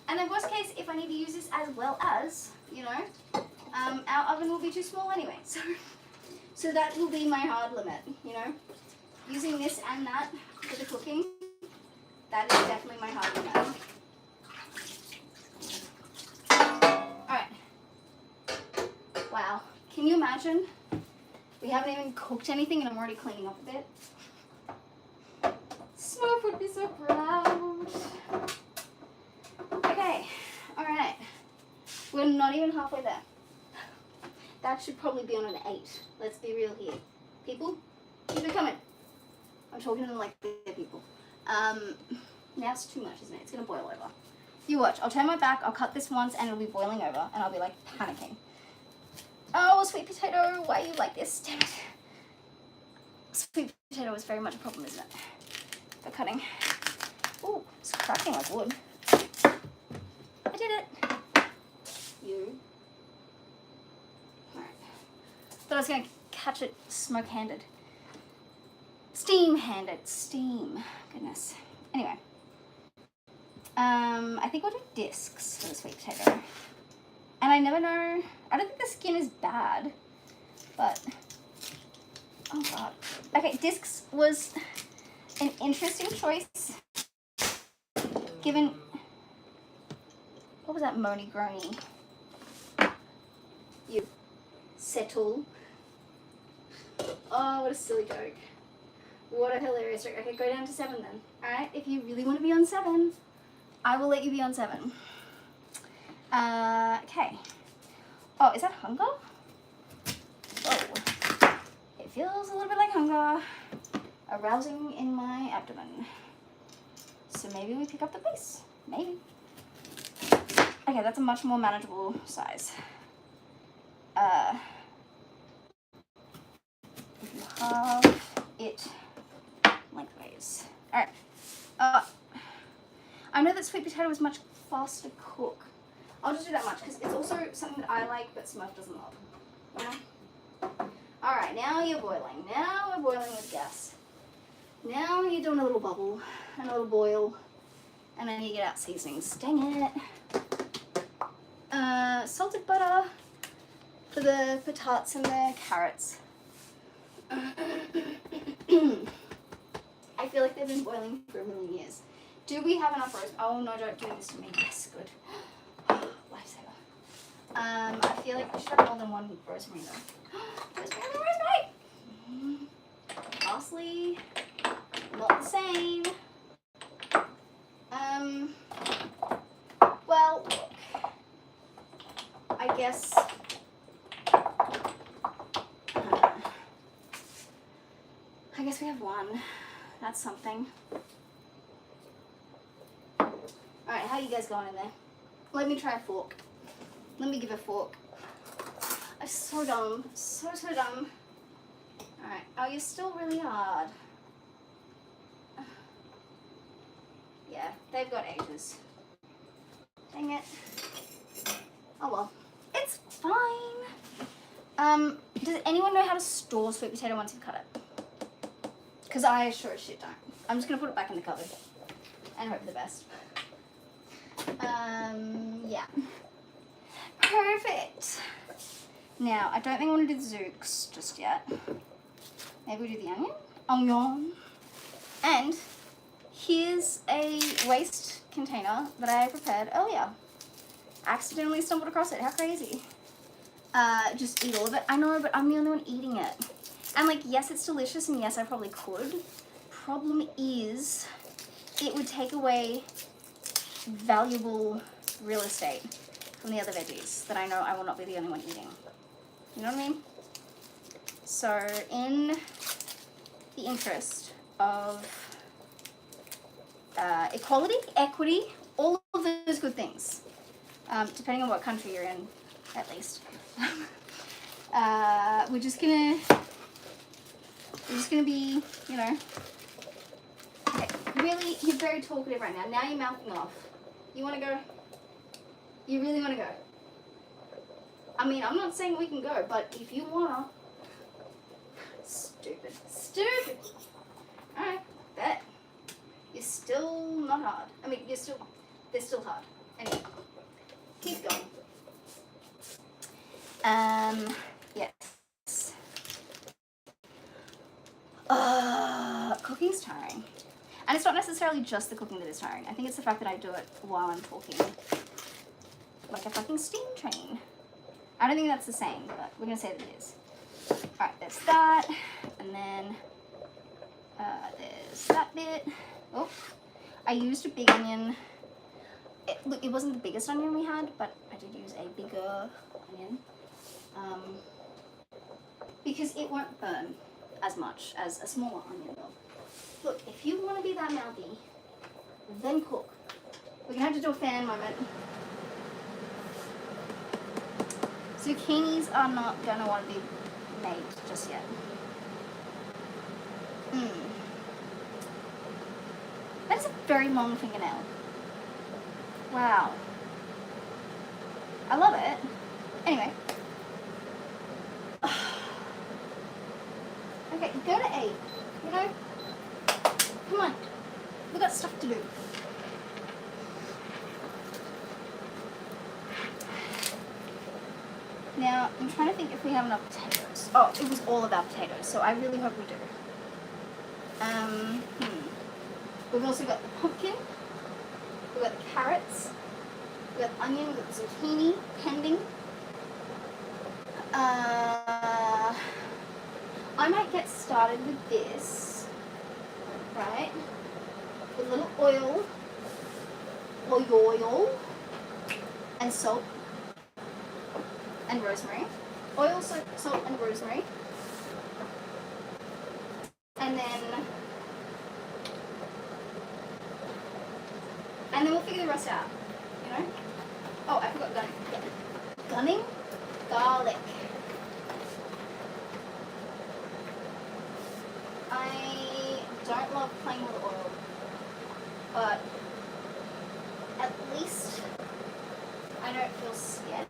And then worst case, if I need to use this as well as, you know, our oven will be too small anyway. So that will be my hard limit, you know. Using this and that for the cooking, that is definitely my hard limit. Alright. Wow. Can you imagine? We haven't even cooked anything and I'm already cleaning up a bit. Smoke would be so proud. Okay, alright. We're not even halfway there. That should probably be on an 8. Let's be real here. People, keep it coming. I'm talking to them like they're people. Now it's too much, isn't it? It's gonna boil over. You watch, I'll turn my back, I'll cut this once and it'll be boiling over and I'll be like panicking. Oh, sweet potato, why are you like this? Damn it. Sweet potato is very much a problem, isn't it? For cutting. Ooh, it's cracking like wood. I did it. You. Alright. Thought I was going to catch it smoke-handed. Steam-handed. Steam. Goodness. Anyway. I think I'll do discs for the sweet potato. And I never know... I don't think the skin is bad. But... Oh, God. Okay, discs was an interesting choice. Given... What was that moany groany? You settle. Oh, what a silly joke. What a hilarious joke. Okay, go down to 7 then. Alright, if you really want to be on 7, I will let you be on 7. Okay. Oh, is that hunger? Whoa. It feels a little bit like hunger. Arousing in my abdomen. So maybe we pick up the pace. Maybe. Okay, that's a much more manageable size. If you halve it lengthways. Alright. I know that sweet potato is much faster to cook. I'll just do that much because it's also something that I like but Smurf doesn't love. Yeah? Alright, now you're boiling. Now we're boiling with gas. Now you're doing a little bubble and a little boil. And then you get out seasonings. Dang it. Salted butter for the patatas and the carrots. I feel like they've been boiling for a million years. Do we have enough rosemary? Oh no, don't do this to me. Yes, good. Lifesaver. I feel like we should have more than one rosemary though. Rosemary. Parsley. Not the same. Well, look. I guess we have one. That's something. Alright, how are you guys going in there? Let me try a fork. Let me give a fork. I'm so dumb. So dumb. Alright. Oh, you're still really hard. Yeah, they've got ages. Dang it. Oh well. It's fine. Does anyone know how to store sweet potato once you've cut it? Because I sure as shit don't. I'm just going to put it back in the cupboard and hope for the best. Yeah. Perfect. Now, I don't think I want to do the zooks just yet. Maybe we do the onion. Onion. And here's a waste container that I prepared earlier. Accidentally stumbled across it. How crazy. Just eat all of it. I know, but I'm the only one eating it. And like, yes, it's delicious, and yes, I probably could. Problem is, it would take away valuable real estate from the other veggies that I know I will not be the only one eating. You know what I mean? So, in the interest of equality, equity, all of those good things, depending on what country you're in, at least. We're just gonna be, you know. Okay, really, you're very talkative right now. Now you're mouthing off. You want to go? You really want to go? I mean, I'm not saying we can go, but if you wanna. Stupid. Stupid. Alright, bet. You're still not hard. I mean, they're still hard. Anyway, keep going. Yes. Cooking's tiring. And it's not necessarily just the cooking that is tiring. I think it's the fact that I do it while I'm talking. Like a fucking steam train. I don't think that's the same, but we're gonna say that it is. Alright, there's that. And then there's that bit. Oh, I used a big onion. Look, it wasn't the biggest onion we had, but I did use a bigger onion. Because it won't burn as much as a smaller onion will. Look, if you want to be that mouthy, then cook. We're going to have to do a fan moment. Zucchinis are not going to want to be made just yet. That is a very long fingernail. Wow. I love it. Anyway. Okay, go to 8. You know? Come on. We've got stuff to do. Now, I'm trying to think if we have enough potatoes. Oh, it was all about potatoes, so I really hope we do. We've also got the pumpkin. We've got the carrots. We've got the onion. We've got the zucchini pending. I might get started with this, right? With a little oil, and salt, and rosemary. Oil, salt, and rosemary. And then we'll figure the rest out, you know? Oh, I forgot gunning. Gunning? Garlic. I don't love playing with oil, but at least I don't feel scared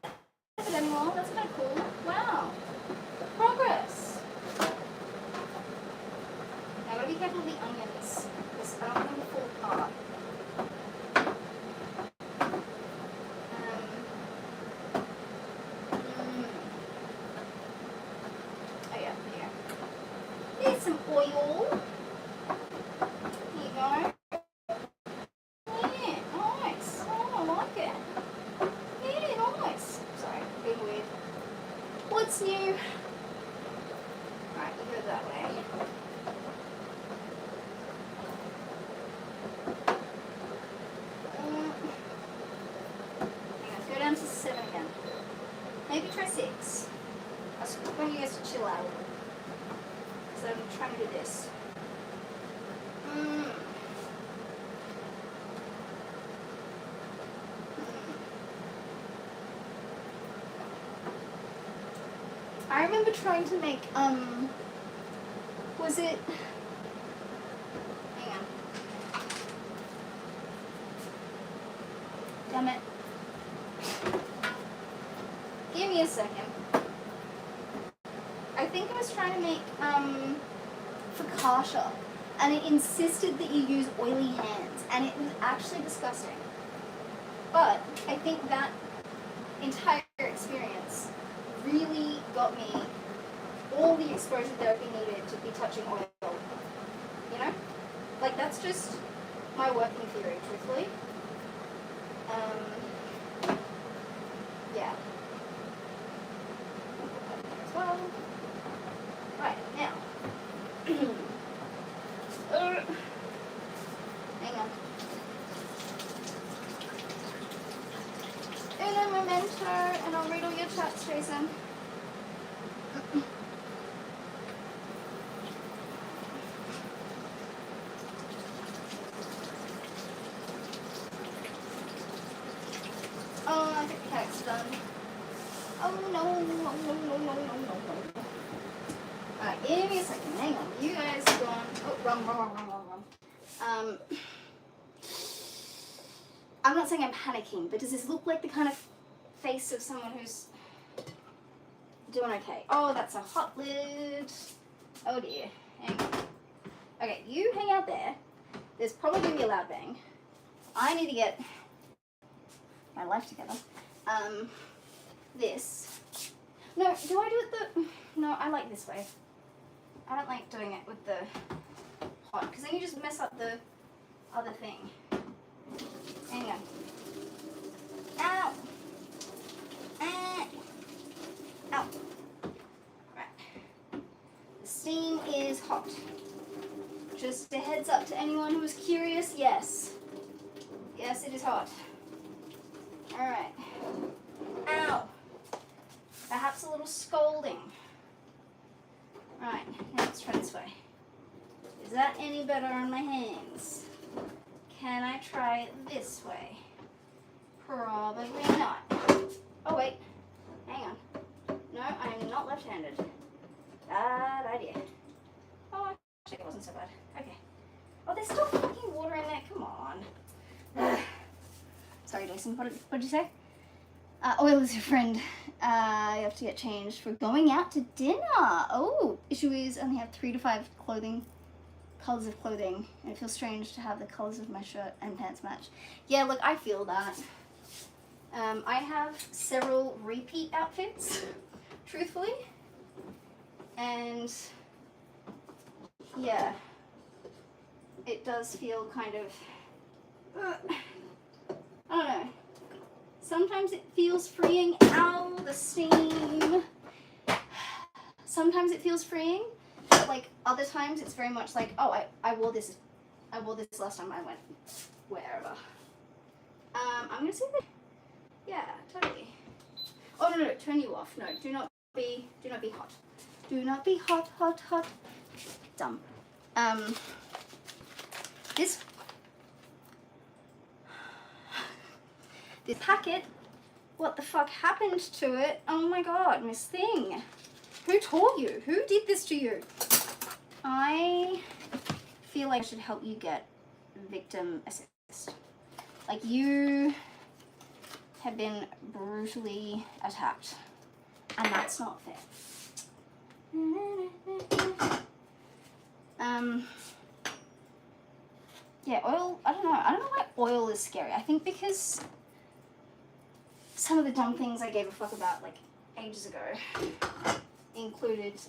of it anymore. That's kind of cool. Wow. Progress. Now I gotta be careful with the onions, because I don't want them to fall apart. Oh yeah, here. There's some oil. Here you go. Yeah, nice. Oh, I like it. Yeah, nice. Sorry, being weird. What's new? Alright, you go that way. Let's go down to 7 again. Maybe try 6. I want you guys to chill out. So I'm trying to do this. I remember trying to make, was it, hang on. Damn it. Give me a second. harsher. And it insisted that you use oily hands, and it was actually disgusting. But I think that entire experience really got me all the exposure therapy needed to be touching oil. You know? Like, that's just my working theory, truthfully. Yeah. As well. Right, now. Hang on. Uno momento, and I'll read all your chats, Jason. Oh, I think the cat's done. Oh no. Alright, give me a second. Hang on. You guys are gone. Oh, wrong. I'm not saying I'm panicking, but does this look like the kind of face of someone who's doing okay? Oh, that's a hot lid. Oh dear. Hang on. Okay, you hang out there. There's probably going to be a loud bang. I need to get my life together. This. No, do I do it No, I like this way. I don't like doing it with the hot, because then you just mess up the other thing. Hang on. Ow! Ow! Right. The steam is hot. Just a heads up to anyone who was curious, yes. Yes, it is hot. Alright. Ow! Perhaps a little scolding. Alright, now let's try this way. Is that any better on my hands? Can I try this way? Probably not. Oh wait, hang on. No, I am not left-handed. Bad idea. Oh, actually it wasn't so bad. Okay. Oh, there's still fucking water in there, come on. Sorry, Jason, what did you say? Oil is your friend. You have to get changed for going out to dinner. Oh, issue is only have 3 to 5 colors of clothing, and it feels strange to have the colors of my shirt and pants match. Yeah, look, I feel that. I have several repeat outfits, truthfully, and yeah, it does feel kind of, I don't know. Sometimes it feels freeing. Ow, the steam. Sometimes it feels freeing. Like other times it's very much like, oh, I wore this last time I went wherever. I'm gonna say that, yeah, totally. Oh no, turn you off. No, do not be hot. Do not be hot. Dumb. This packet, what the fuck happened to it? Oh my god, Miss Thing. Who taught you? Who did this to you? I feel like I should help you get victim assist. Like, you have been brutally attacked, and that's not fair. Yeah, oil, I don't know why oil is scary. I think because some of the dumb things I gave a fuck about, like, ages ago, included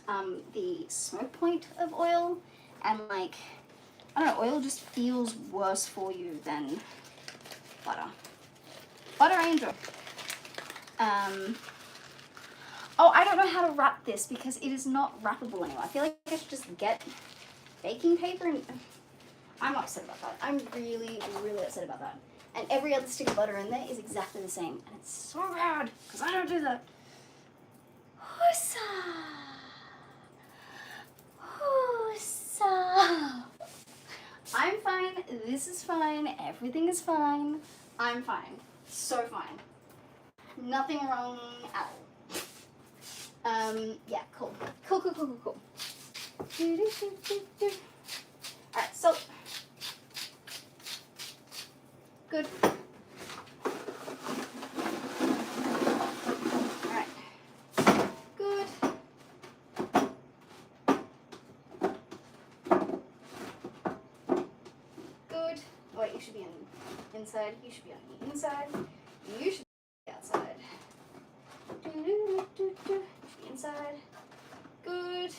the smoke point of oil, and like, I don't know, oil just feels worse for you than butter. Butter I enjoy. Oh, I don't know how to wrap this because it is not wrappable anymore. I feel like I should just get baking paper, and I'm upset about that. I'm really, really upset about that. And every other stick of butter in there is exactly the same, and it's so bad because I don't do that. I'm fine, this is fine, everything is fine, I'm fine, so fine. Nothing wrong at all. Yeah, cool. Cool. Alright, so, good. should be on the inside. You should be on the inside. You should be outside. You should be inside. Good.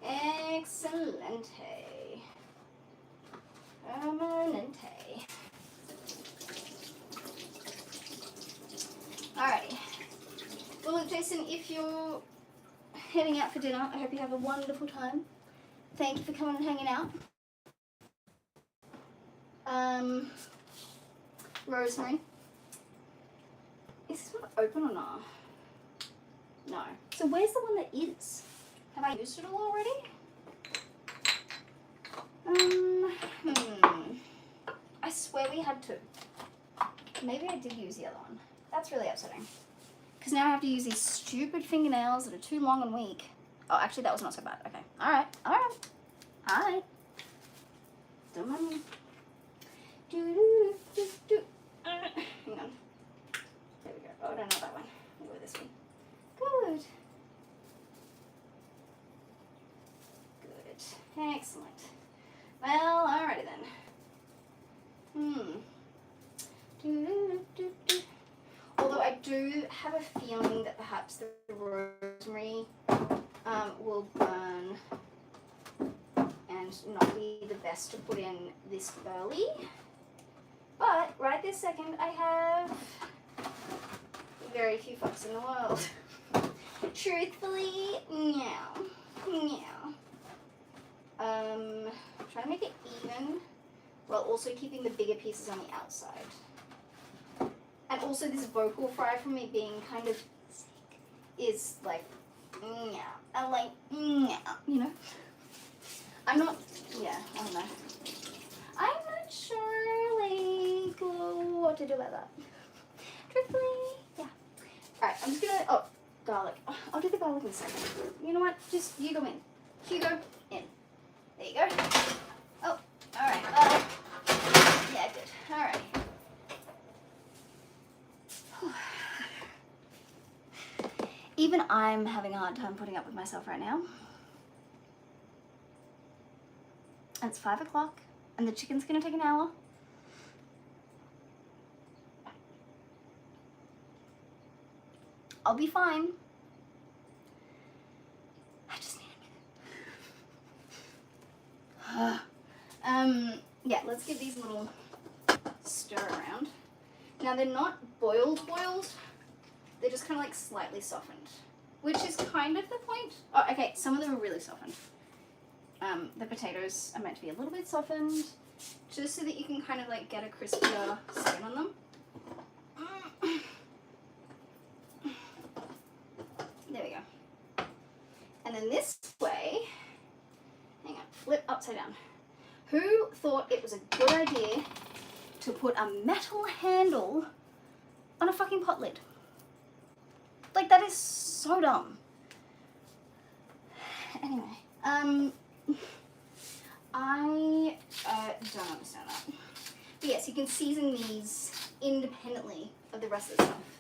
Excelente. Permanente. Alrighty. Well, look, Jason, if you're heading out for dinner, I hope you have a wonderful time. Thank you for coming and hanging out. Rosemary. Is this one open or not? No. So where's the one that is? Have I used it all already? I swear we had two. Maybe I did use the other one. That's really upsetting. Because now I have to use these stupid fingernails that are too long and weak. Oh, actually that was not so bad. Okay. Alright. Alright. Don't mind me. Hang on. There we go. Oh, I don't know that one. I'll go with this one. Good. Good. Excellent. Well, alrighty then. Although I do have a feeling that perhaps the rosemary will burn and not be the best to put in this early. But right this second, I have very few fucks in the world. Truthfully, no. Trying to make it even while also keeping the bigger pieces on the outside. And also this vocal fry from me being kind of sick is like, I like, you know? I'm not, I don't know. I'm not sure, like, what to do about that. Truthfully, yeah. Alright, I'm just gonna, garlic. I'll do the garlic in a second. You know what? Just, you go in. Hugo, in. There you go. Oh, alright. Yeah, good. Alright. Even I'm having a hard time putting up with myself right now. And it's 5 o'clock, and the chicken's gonna take an hour. I'll be fine. I just need a minute. Yeah, let's give these a little stir around. Now they're not boiled. They're just kind of like slightly softened, which is kind of the point. Oh, okay, some of them are really softened. The potatoes are meant to be a little bit softened, just so that you can kind of like get a crispier skin on them. There we go. And then this way, hang on, flip upside down. Who thought it was a good idea to put a metal handle on a fucking pot lid? Like, that is so dumb. Anyway, I don't understand that. But yes, you can season these independently of the rest of the stuff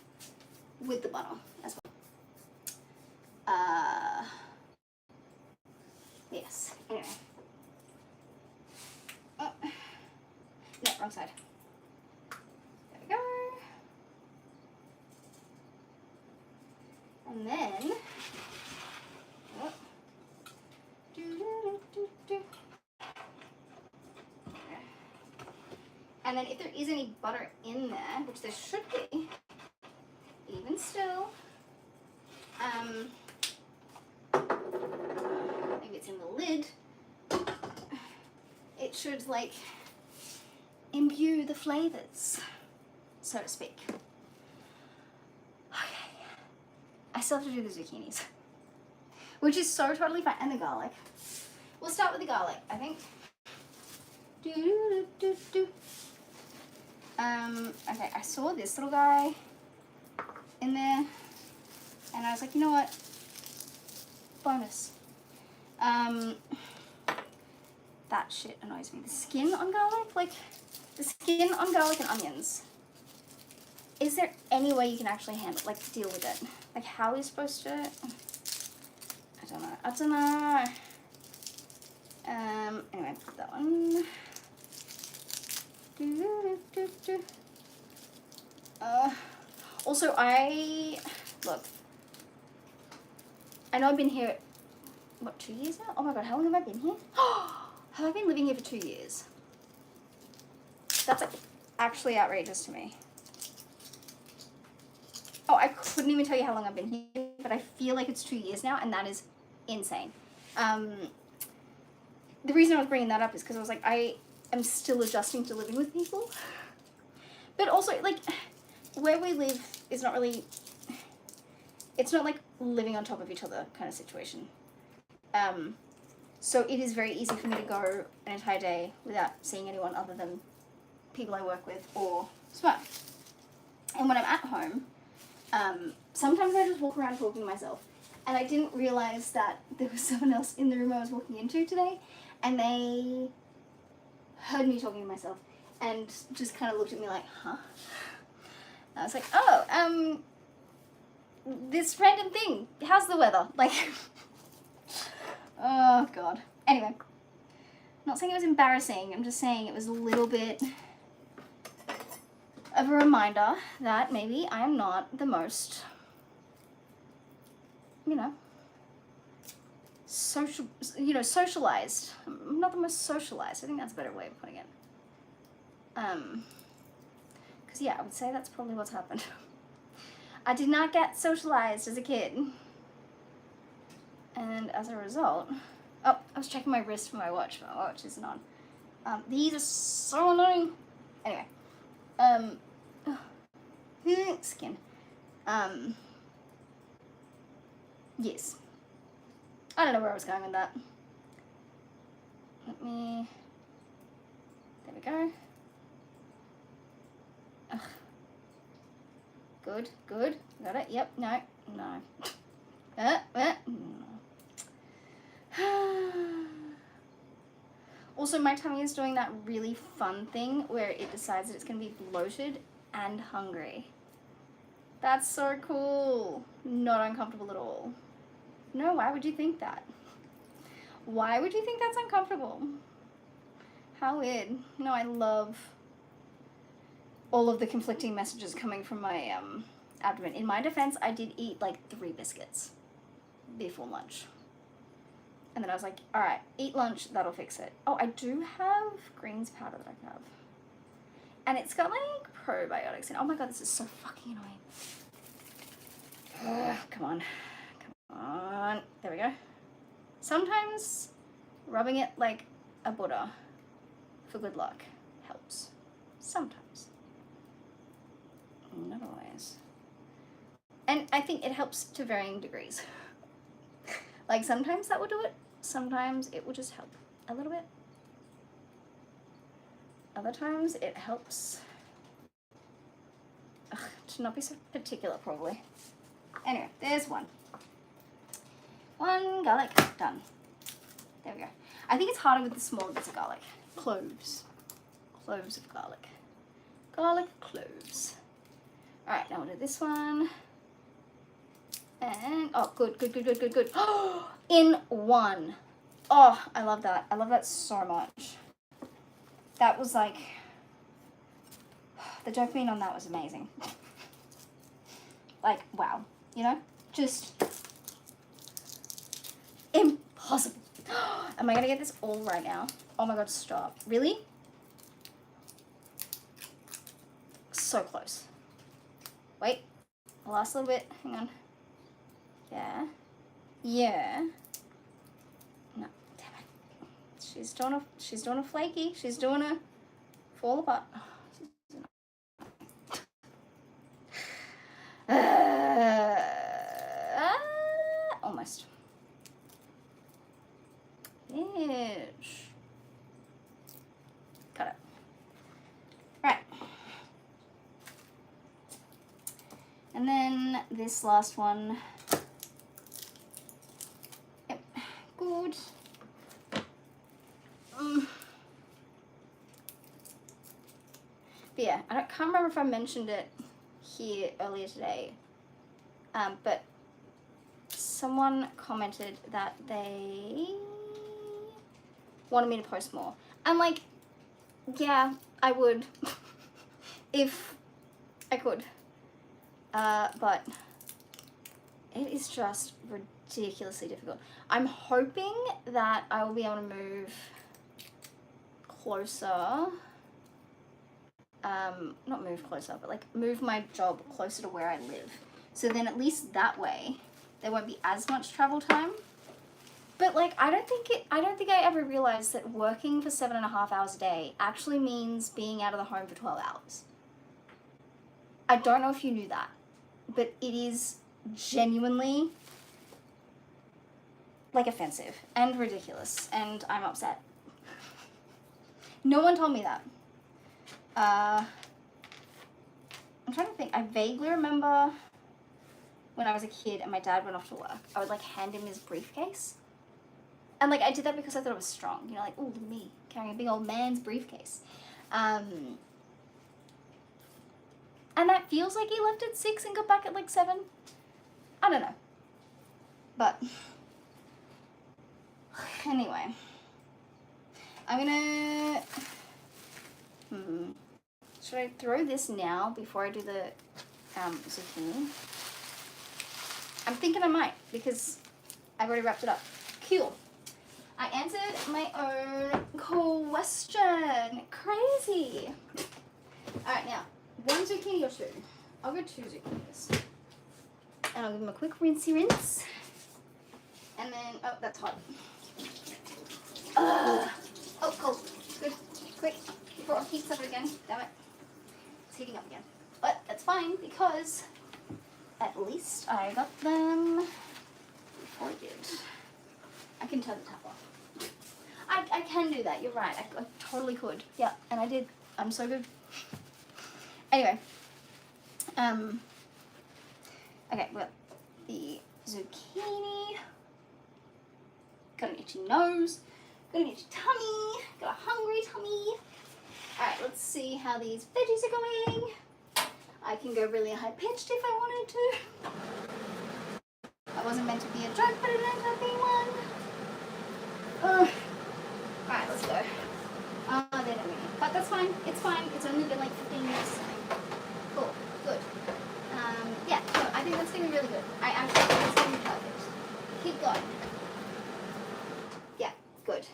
with the butter as well. Yes, anyway. Oh. No, wrong side. There we go. And then, and then if there is any butter in there, which there should be, even still, maybe it's in the lid, it should like imbue the flavors, so to speak. Okay, I still have to do the zucchinis, which is so totally fine, and the garlic. We'll start with the garlic, I think. Okay, I saw this little guy in there, and I was like, you know what? Bonus. That shit annoys me. The skin on garlic, like, the skin on garlic and onions. Is there any way you can actually handle, like, deal with it? Like, how are you supposed to? I don't know. Anyway, that one. Also, look, I know I've been here, what, 2 years now? Oh my god, how long have I been here? Have I been living here for 2 years? That's like actually outrageous to me. Oh, I couldn't even tell you how long I've been here, but I feel like it's 2 years now, and that is insane. The reason I was bringing that up is because I was like, I am still adjusting to living with people. But also, like, where we live is not really, it's not like living on top of each other kind of situation. So it is very easy for me to go an entire day without seeing anyone other than people I work with or smoke. And when I'm at home, sometimes I just walk around talking to myself. And I didn't realize that there was someone else in the room I was walking into today, and they heard me talking to myself and just kind of looked at me like, huh? And I was like, oh, this random thing, how's the weather? Like, oh god. Anyway, I'm not saying it was embarrassing, I'm just saying it was a little bit of a reminder that maybe I am not the most, you know, socialized. I'm not the most socialized. I think that's a better way of putting it. Because yeah, I would say that's probably what's happened. I did not get socialized as a kid. And as a result, oh, I was checking my wrist for my watch. My watch isn't on. These are so annoying. Anyway, skin. Yes. I don't know where I was going with that. There we go. Ugh. Good. Got it? Yep, no. Also, my tummy is doing that really fun thing where it decides that it's going to be bloated and hungry. That's so cool. Not uncomfortable at all. No, why would you think that? Why would you think that's uncomfortable? How weird. No, I love all of the conflicting messages coming from my abdomen. In my defense, I did eat like 3 biscuits before lunch. And then I was like, all right, eat lunch, that'll fix it. Oh, I do have greens powder that I can have. And it's got like probiotics in it. Oh my god, this is so fucking annoying. Ugh, come on. There we go. Sometimes rubbing it like a Buddha for good luck helps. Sometimes. Not always. And I think it helps to varying degrees. Like sometimes that will do it. Sometimes it will just help a little bit. Other times it helps to not be so particular, probably. Anyway, there's one. One garlic, done. There we go. I think it's harder with the smaller bits of garlic. Cloves. Cloves of garlic. Garlic cloves. Alright, now we'll do this one. And, oh, good. In one. Oh, I love that. I love that so much. That was like, the dopamine on that was amazing. Like, wow. You know? Just impossible. Am I gonna get this all right now? Oh my god, stop. Really? So close. Wait. The last little bit. Hang on. Yeah. No, damn it. She's doing a flaky. She's doing a fall apart. Almost. Ish. Got it. Right. And then this last one. Yep. Good. But yeah, I can't remember if I mentioned it here earlier today. But someone commented that they wanted me to post more. And like, Yeah, I would. If I could. But it is just ridiculously difficult. I'm hoping that I will be able to move closer. Not move closer, but like move my job closer to where I live. So then at least that way there won't be as much travel time. But like I don't think I ever realized that working for 7.5 hours a day actually means being out of the home for 12 hours. I don't know if you knew that, but it is genuinely like offensive and ridiculous, and I'm upset. No one told me that. I'm trying to think. I vaguely remember when I was a kid and my dad went off to work, I would like hand him his briefcase. And like I did that because I thought it was strong. You know, like, oh, look at me carrying a big old man's briefcase. And that feels like he left at 6 and got back at like 7. I don't know. But anyway, I'm gonna, should I throw this now before I do the zucchini? I'm thinking I might, because I've already wrapped it up. Cool. I answered my own question. Crazy. Alright, now, 1 zucchini or 2? I'll go 2 zucchinis. And I'll give them a quick rinsey rinse. And then, oh, that's hot. Oh, cold. Good. Quick. Before it heats up again. Damn it. It's heating up again. But that's fine because at least I got them before I did. I can turn the tap off. I can do that. You're right. I totally could. Yeah, and I did. I'm so good. Anyway. Okay, well, the zucchini. Got an itchy nose. Got an itchy tummy. Got a hungry tummy. Alright, let's see how these veggies are going. I can go really high pitched if I wanted to. That wasn't meant to be a joke, but it ended up being one. Alright, let's go. They don't really. But that's fine. It's fine. It's only been like 15 minutes. Cool. Good. Yeah, no, I think that's going to be really good. I actually think it's going to be perfect. Keep going. Yeah, good.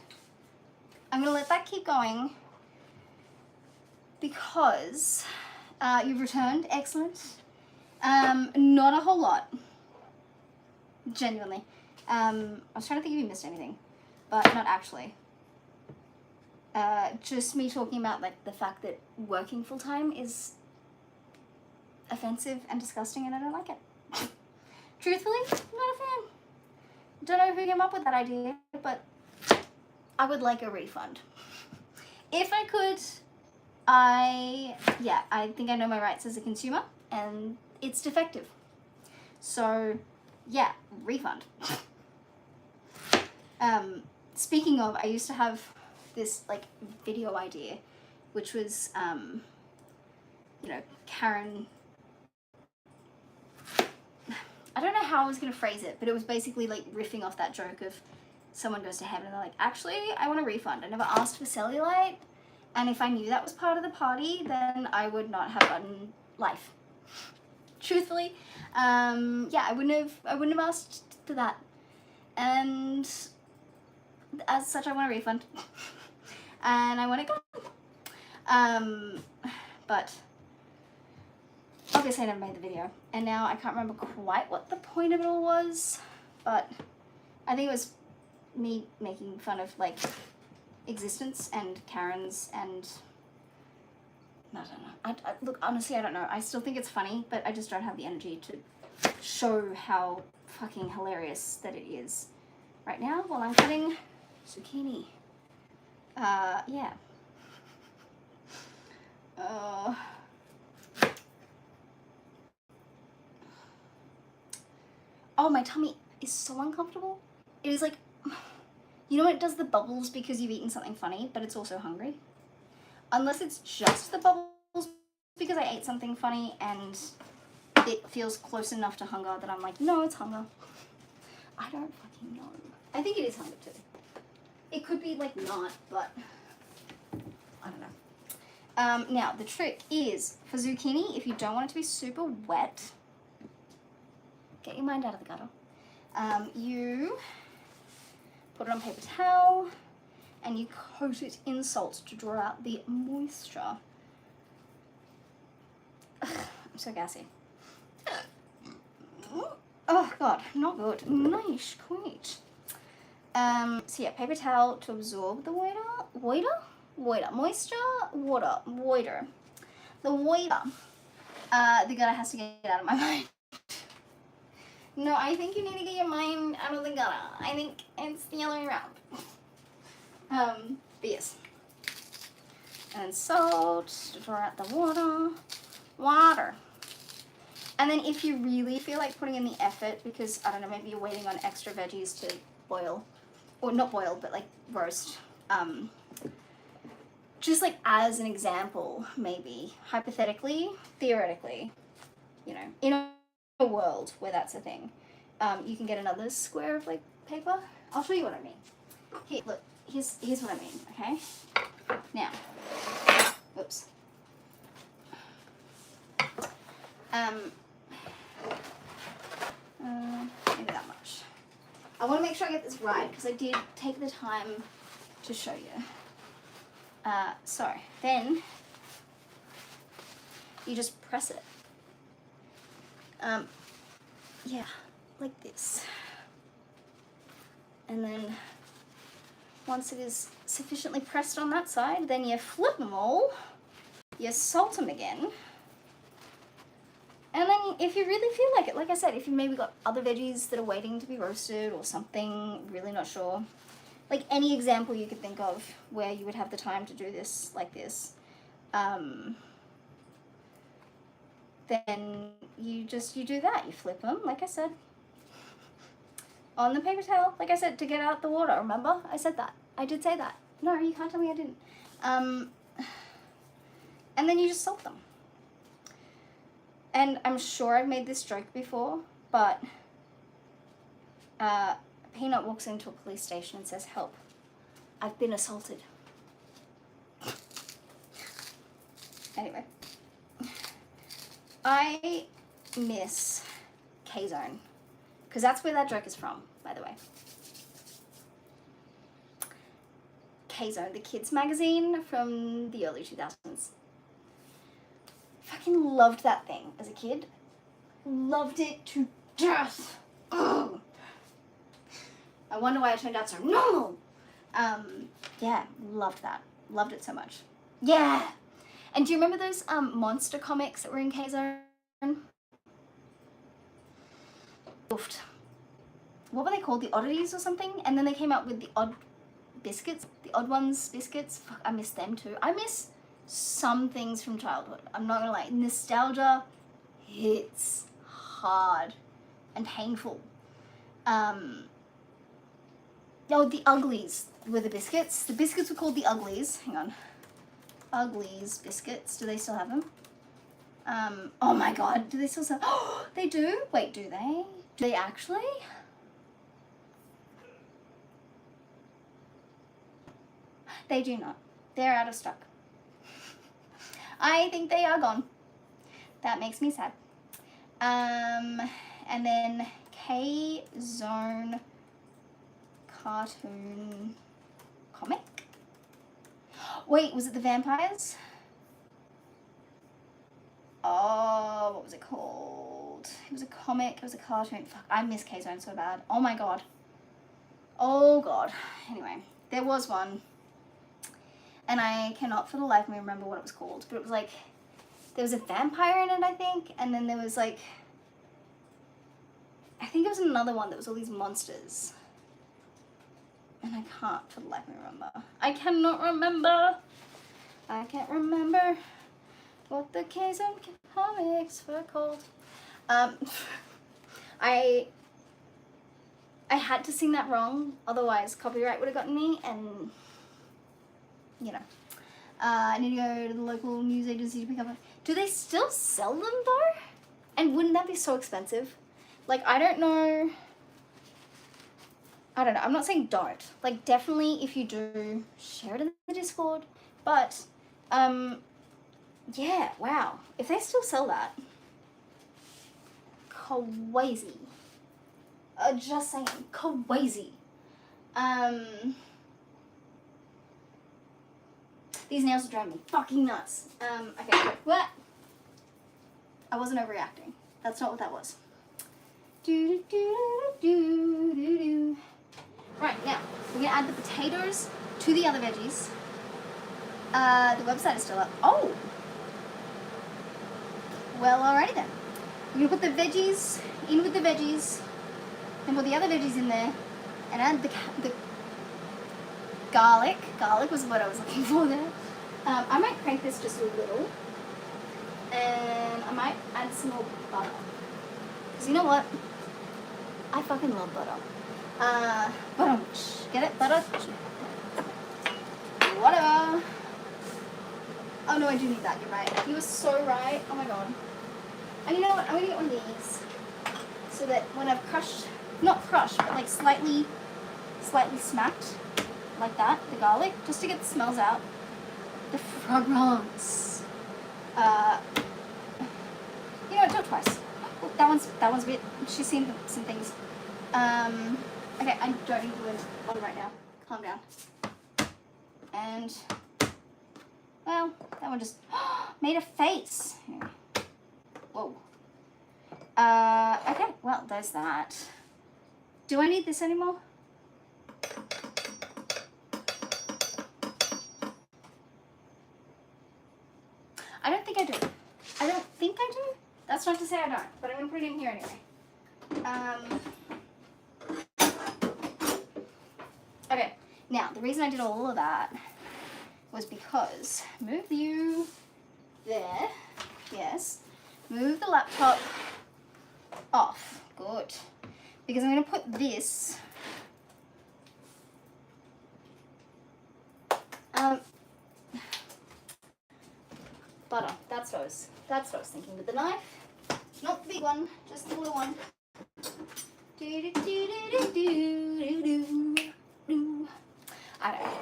I'm going to let that keep going because you've returned. Excellent. Not a whole lot. Genuinely. I was trying to think if you missed anything, but not actually. Just me talking about like the fact that working full time is offensive and disgusting and I don't like it. Truthfully, not a fan. Don't know who came up with that idea, but I would like a refund. If I could, I think I know my rights as a consumer and it's defective. So yeah, refund. Speaking of, I used to have this like video idea, which was, you know, Karen, I don't know how I was going to phrase it, but it was basically like riffing off that joke of someone goes to heaven and they're like, actually, I want a refund. I never asked for cellulite. And if I knew that was part of the party, then I would not have gotten life. Truthfully, yeah, I wouldn't have asked for that. And as such, I want a refund. And I want it gone. But obviously I never made the video. And now I can't remember quite what the point of it all was. But I think it was me making fun of, like, existence and Karen's and... I don't know. Look, honestly, I don't know. I still think it's funny, but I just don't have the energy to show how fucking hilarious that it is right now while I'm cutting zucchini. Yeah. Oh, my tummy is so uncomfortable. It is like, you know when it does the bubbles because you've eaten something funny, but it's also hungry? Unless it's just the bubbles because I ate something funny and it feels close enough to hunger that I'm like, no, it's hunger. I don't fucking know. I think it is hunger too. It could be like not, but I don't know. Now, the trick is, for zucchini, if you don't want it to be super wet, get your mind out of the gutter. You put it on paper towel and you coat it in salt to draw out the moisture. Ugh, I'm so gassy. Oh God, not good. Nice, quite. So yeah, paper towel to absorb the moisture, water. The water. The gutter has to get out of my mind. No, I think you need to get your mind out of the gutter. I think it's the other way around. But yes. And then salt to draw out the water. And then if you really feel like putting in the effort, because, I don't know, maybe you're waiting on extra veggies to boil, or not boil, but like roast, just like as an example, maybe, hypothetically, theoretically, you know, in a world where that's a thing, you can get another square of like paper. I'll show you what I mean. Here, look, here's what I mean, okay? Now, oops. Maybe that much. I want to make sure I get this right because I did take the time to show you. So then you just press it. Yeah, like this. And then once it is sufficiently pressed on that side, then you flip them all, you salt them again. And then if you really feel like it, like I said, if you maybe got other veggies that are waiting to be roasted or something, really not sure, like any example you could think of where you would have the time to do this like this, then you do that. You flip them, like I said, on the paper towel, like I said, to get out the water. Remember? I said that. I did say that. No, you can't tell me I didn't. And then you just salt them. And I'm sure I've made this joke before, but Peanut walks into a police station and says, "Help, I've been assaulted." Anyway, I miss K-Zone, because that's where that joke is from, by the way. K-Zone, the kids magazine from the early 2000s. Fucking loved that thing as a kid. Loved it to death. Ugh. I wonder why I turned out so normal. Yeah, loved that. Loved it so much. Yeah. And do you remember those monster comics that were in K-Zone? Oofed. What were they called? The Oddities or something? And then they came out with the Odd Biscuits. The Odd Ones Biscuits. Fuck, I miss them too. I miss some things from childhood. I'm not gonna lie. Nostalgia hits hard and painful. Oh, the Uglies were the biscuits. The biscuits were called the Uglies. Hang on. Uglies biscuits. Do they still have them? Oh my God. Do they still sell? Oh, they do? Wait, do they? Do they actually? They do not. They're out of stock. I think they are gone. That makes me sad. And then K-Zone cartoon comic. Wait, was it the vampires? Oh, what was it called? It was a comic, it was a cartoon. Fuck, I miss K-Zone so bad. Oh my God. Oh God. Anyway, there was one. And I cannot for the life of me remember what it was called. But it was like, there was a vampire in it, I think. And then there was like, I think it was another one that was all these monsters. And I can't for the life of me remember. I cannot remember. I can't remember what the K-Zone comics were called. I had to sing that wrong. Otherwise, copyright would have gotten me. And you know, I need to go to the local news agency to pick up. Do they still sell them though? And wouldn't that be so expensive? Like, I don't know. I'm not saying don't. Like, definitely if you do, share it in the Discord. But Yeah, wow. If they still sell that, crazy. Just saying, crazy. These nails are driving me fucking nuts. Okay, what? I wasn't overreacting. That's not what that was. Do do do do do do. Right, now we're gonna add the potatoes to the other veggies. The website is still up. Oh! Well, alrighty then. We're gonna put the veggies in with the veggies, then put the other veggies in there, and add the garlic. Garlic was what I was looking for there. I might crank this just a little, and I might add some more butter. Because you know what? I fucking love butter. Butter. Get it? Butter? Whatever. Oh no, I do need that. You're right. You were so right. Oh my god. And you know what? I'm gonna get one of these so that when I've crushed, not crushed, but like slightly smacked, like that, the garlic, just to get the smells out. The fragrance. You know what? Do it twice. Oh, that one's a bit. She's seen some things. Okay, I don't need to do one right now. Calm down. And well, that one just made a face. Whoa. Okay, well, there's that. Do I need this anymore? I don't think I do. I don't think I do. That's not to say I don't, but I'm gonna put it in here anyway. Okay, now the reason I did all of that was because move you there. Yes. Move the laptop off. Good. Because I'm going to put this butter. That's what I was thinking with the knife. Not the big one, just the little one. I don't know.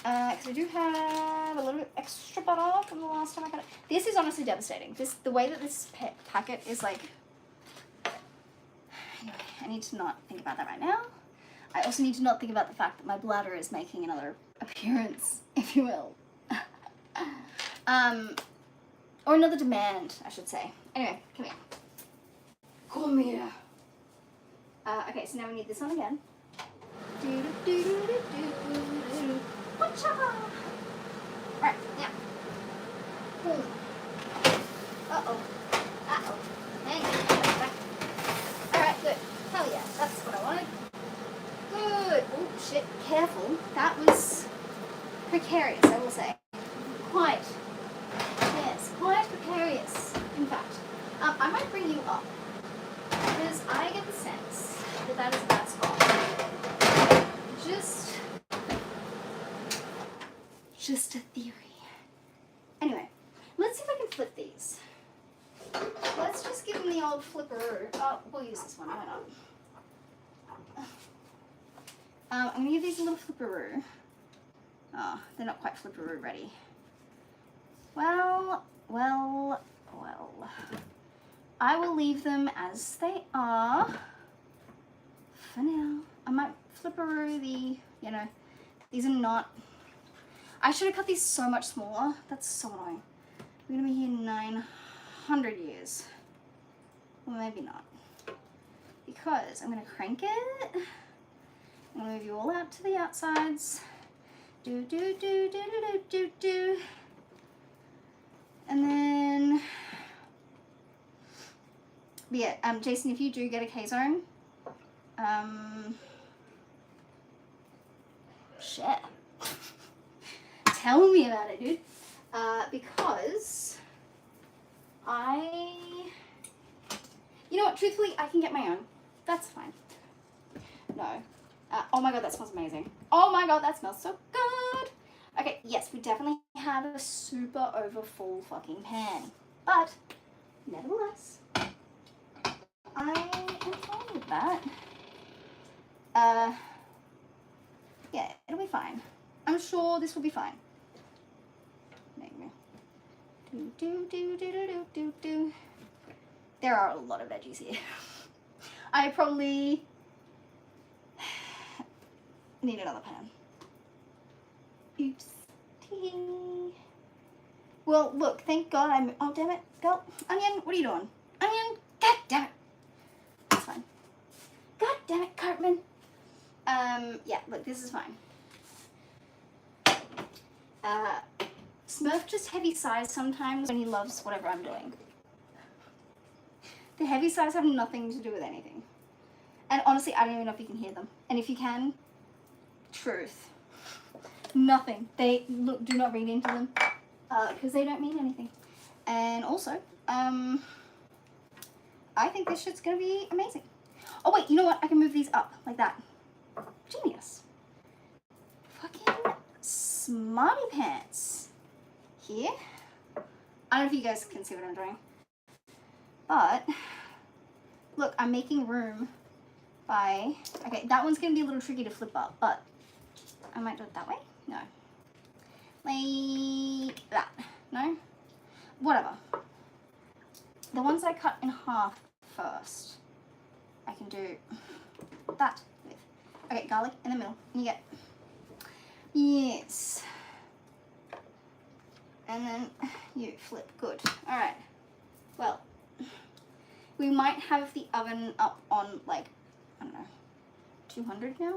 Because I do have a little bit extra butter from the last time I got it. This is honestly devastating. The way that this packet is like... Anyway, I need to not think about that right now. I also need to not think about the fact that my bladder is making another appearance, if you will. Or another demand, I should say. Anyway, come here. Come here. Okay, so now we need this one again. Right, now. Boom. Uh-oh. Uh-oh. Hang on. Alright, good. Hell yeah, that's what I wanted. Good. Oh, shit. Careful. That was precarious, I will say. Quite. Yes, quite precarious, in fact. I might bring you up. Because I get the sense that that is a bad spot. Just a theory. Anyway, let's see if I can flip these. Let's just give them the old flipperoo. Oh, we'll use this one, why not? I'm going to give these a little flipperoo. Oh, they're not quite flipperoo ready. Well. I will leave them as they are for now. I might flipperoo the, these are not... I should have cut these so much smaller. That's so annoying. We're going to be here 900 years. Well, maybe not. Because I'm going to crank it. I'm going to move you all out to the outsides. Do. And then... Yeah, Jason, if you do get a K-zone, shit. Tell me about it, dude. Because you know what, truthfully, I can get my own. That's fine. No. Oh my god, that smells amazing. Oh my god, that smells so good. Okay, yes, we definitely have a super overfull fucking pan. But, nevertheless, I am fine with that. Yeah, it'll be fine. I'm sure this will be fine. Do, do, do, do, do, do, do. There are a lot of veggies here. I probably need another pan. Oops. Well, look, thank God I'm... Oh, damn it. Go. Onion, what are you doing? Onion, god damn it. That's fine. God damn it, Cartman. Yeah, look, this is fine. Smurf just heavy sighs sometimes when he loves whatever I'm doing. The heavy sighs have nothing to do with anything. And honestly, I don't even know if you can hear them. And if you can, truth. Nothing. They look. Do not read into them because they don't mean anything. And also, I think this shit's gonna be amazing. Oh wait, you know what? I can move these up like that. Genius. Fucking smarty pants. Here. I don't know if you guys can see what I'm doing, but look, I'm making room by. Okay, that one's gonna be a little tricky to flip up, but I might do it that way. No. Like that. No? Whatever. The ones I cut in half first, I can do that with. Okay, garlic in the middle. You get. Yes. And then you flip. Good. Alright. Well, we might have the oven up on, like, I don't know, 200 now?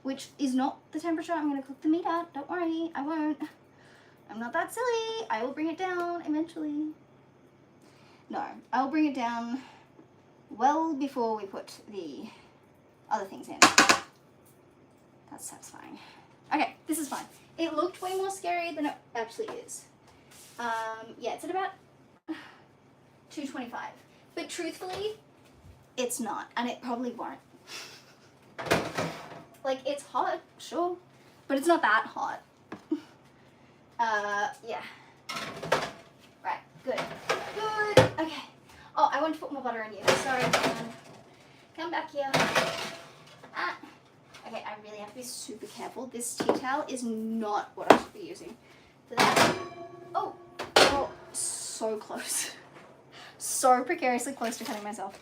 Which is not the temperature I'm going to cook the meat at. Don't worry, I won't. I'm not that silly. I will bring it down eventually. No, I'll bring it down well before we put the other things in. That's satisfying. Okay, this is fine. It looked way more scary than it actually is. Yeah, it's at about 225. But truthfully, it's not, and it probably won't. Like, it's hot, sure, but it's not that hot. Yeah. Right, good. Good, okay. Oh, I want to put more butter in you. Sorry, come back here. Ah. Okay, I really have to be super careful. This tea towel is not what I should be using for that. Oh, oh, so close. So precariously close to cutting myself.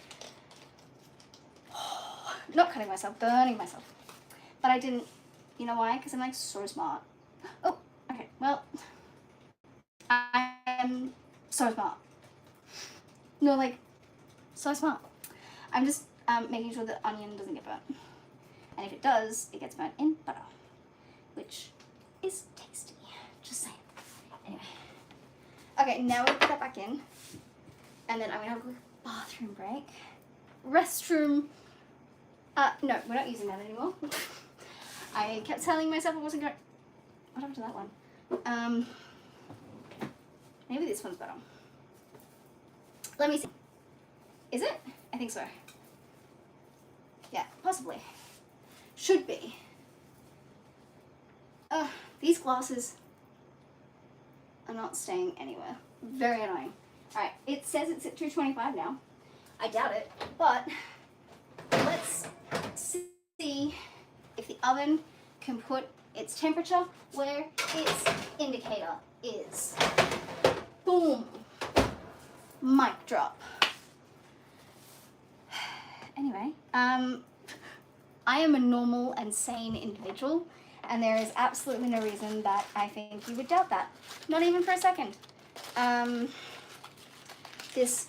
Not cutting myself, burning myself. But I didn't. You know why? Because I'm like so smart. Oh, okay. Well, I am so smart. No, like, so smart. I'm just making sure the onion doesn't get burnt. And if it does, it gets burnt in butter, which is tasty. Just saying. Anyway. Okay, now we'll put that back in. And then I'm going to have a quick bathroom break. Restroom. No, we're not using that anymore. I kept telling myself I wasn't going to... What happened to that one? Maybe this one's better. Let me see. Is it? I think so. Yeah, possibly. Should be. These glasses are not staying anywhere. Very annoying. Alright, it says it's at 225 now. I doubt it, but let's see if the oven can put its temperature where its indicator is. Boom. Mic drop. Anyway, I am a normal and sane individual, and there is absolutely no reason that I think you would doubt that. Not even for a second. This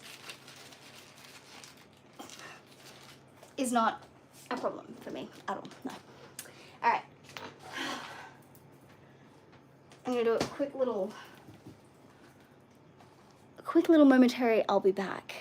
is not a problem for me at all, no. Alright. I'm gonna do a quick little momentary, I'll be back.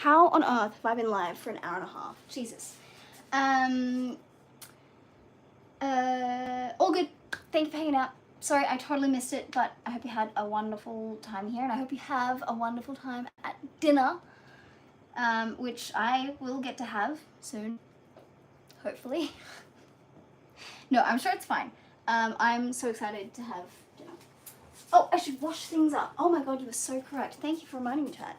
How on earth have I been live for an hour and a half? Jesus. All good. Thank you for hanging out. Sorry, I totally missed it, but I hope you had a wonderful time here, and I hope you have a wonderful time at dinner, which I will get to have soon, hopefully. No, I'm sure it's fine. I'm so excited to have dinner. Oh, I should wash things up. Oh my god, you were so correct. Thank you for reminding me, chat.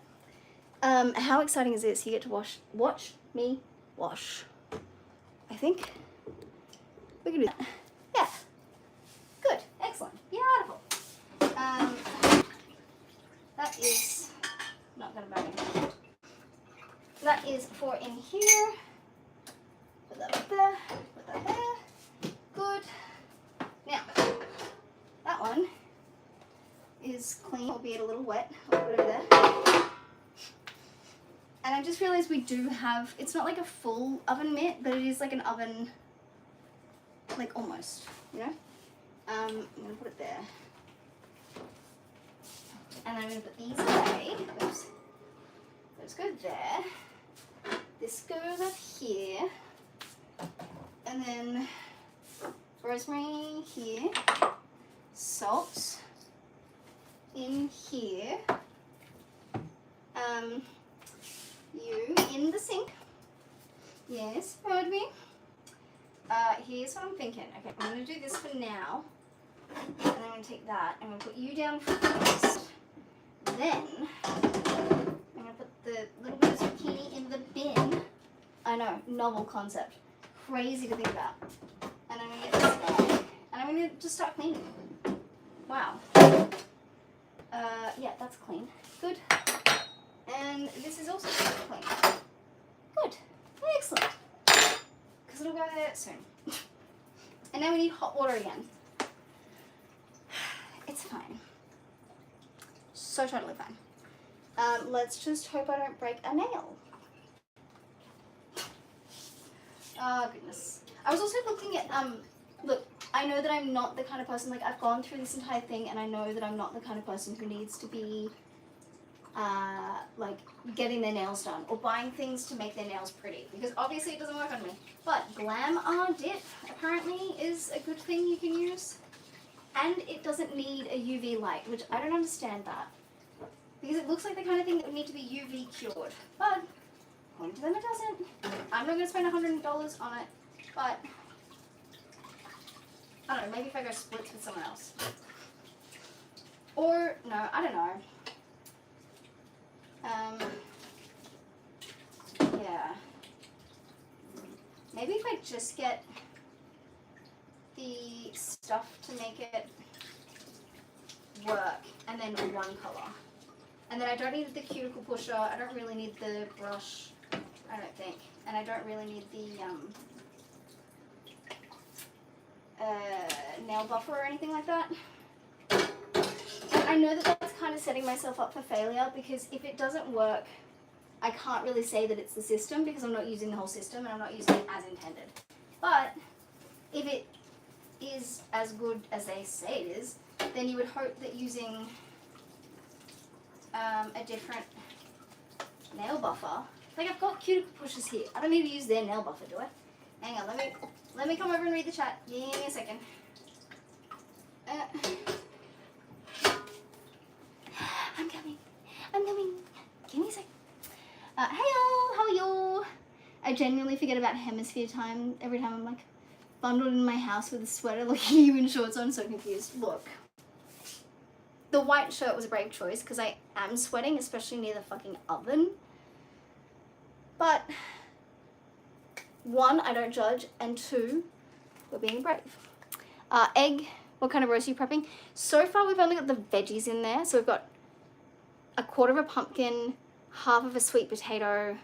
How exciting is this? You get to watch me wash. I think we can do that. Yeah. Good. Excellent. Beautiful. That is not gonna bang it. That is for in here. Put that up there. Put that there. Good. Now, that one is clean, albeit a little wet. I'll put it over there. And I just realized we do have, it's not like a full oven mitt, but it is like an oven, like almost, you know? I'm gonna put it there. And I'm gonna put these away. Oops. Those go there. This goes up here. And then rosemary here. Salt in here. You in the sink. Yes, heard me. Here's what I'm thinking. Okay, I'm gonna do this for now. And I'm gonna take that. I'm gonna put you down first. Then I'm gonna put the little bit of zucchini in the bin. I know, novel concept. Crazy to think about. And I'm gonna get this there. And I'm gonna just start cleaning. Wow. Yeah, that's clean. Good. And this is also clean. Good. Excellent. Because it'll go there soon. And now we need hot water again. It's fine. So totally fine. Let's just hope I don't break a nail. Oh, goodness. I was also looking at, look, I know that I'm not the kind of person, like, I've gone through this entire thing, and I know that I'm not the kind of person who needs to be, like, getting their nails done, or buying things to make their nails pretty, because obviously it doesn't work on me. But Glam R Dip, apparently, is a good thing you can use, and it doesn't need a UV light, which I don't understand that, because it looks like the kind of thing that would need to be UV cured, but according to them it doesn't. I'm not going to spend $100 on it, but I don't know, maybe if I go splits with someone else. Or, no, I don't know. Yeah. Maybe if I just get the stuff to make it work, and then one color. And then I don't need the cuticle pusher, I don't really need the brush, I don't think. And I don't really need the nail buffer or anything like that. And I know that that's kind of setting myself up for failure, because if it doesn't work, I can't really say that it's the system, because I'm not using the whole system and I'm not using it as intended. But if it is as good as they say it is, then you would hope that using a different nail buffer, like I've got cuticle pushers here. I don't need to use their nail buffer, do I? Hang on, let me come over and read the chat. Give me a second. I'm coming. Give me a second. Hey y'all, how are you? I genuinely forget about hemisphere time every time I'm like bundled in my house with a sweater looking at you in shorts on, so confused. Look. The white shirt was a brave choice because I am sweating, especially near the fucking oven. But one, I don't judge, and two, we're being brave. Egg, what kind of roast are you prepping? So far we've only got the veggies in there. So we've got a quarter of a pumpkin, half of a sweet potato,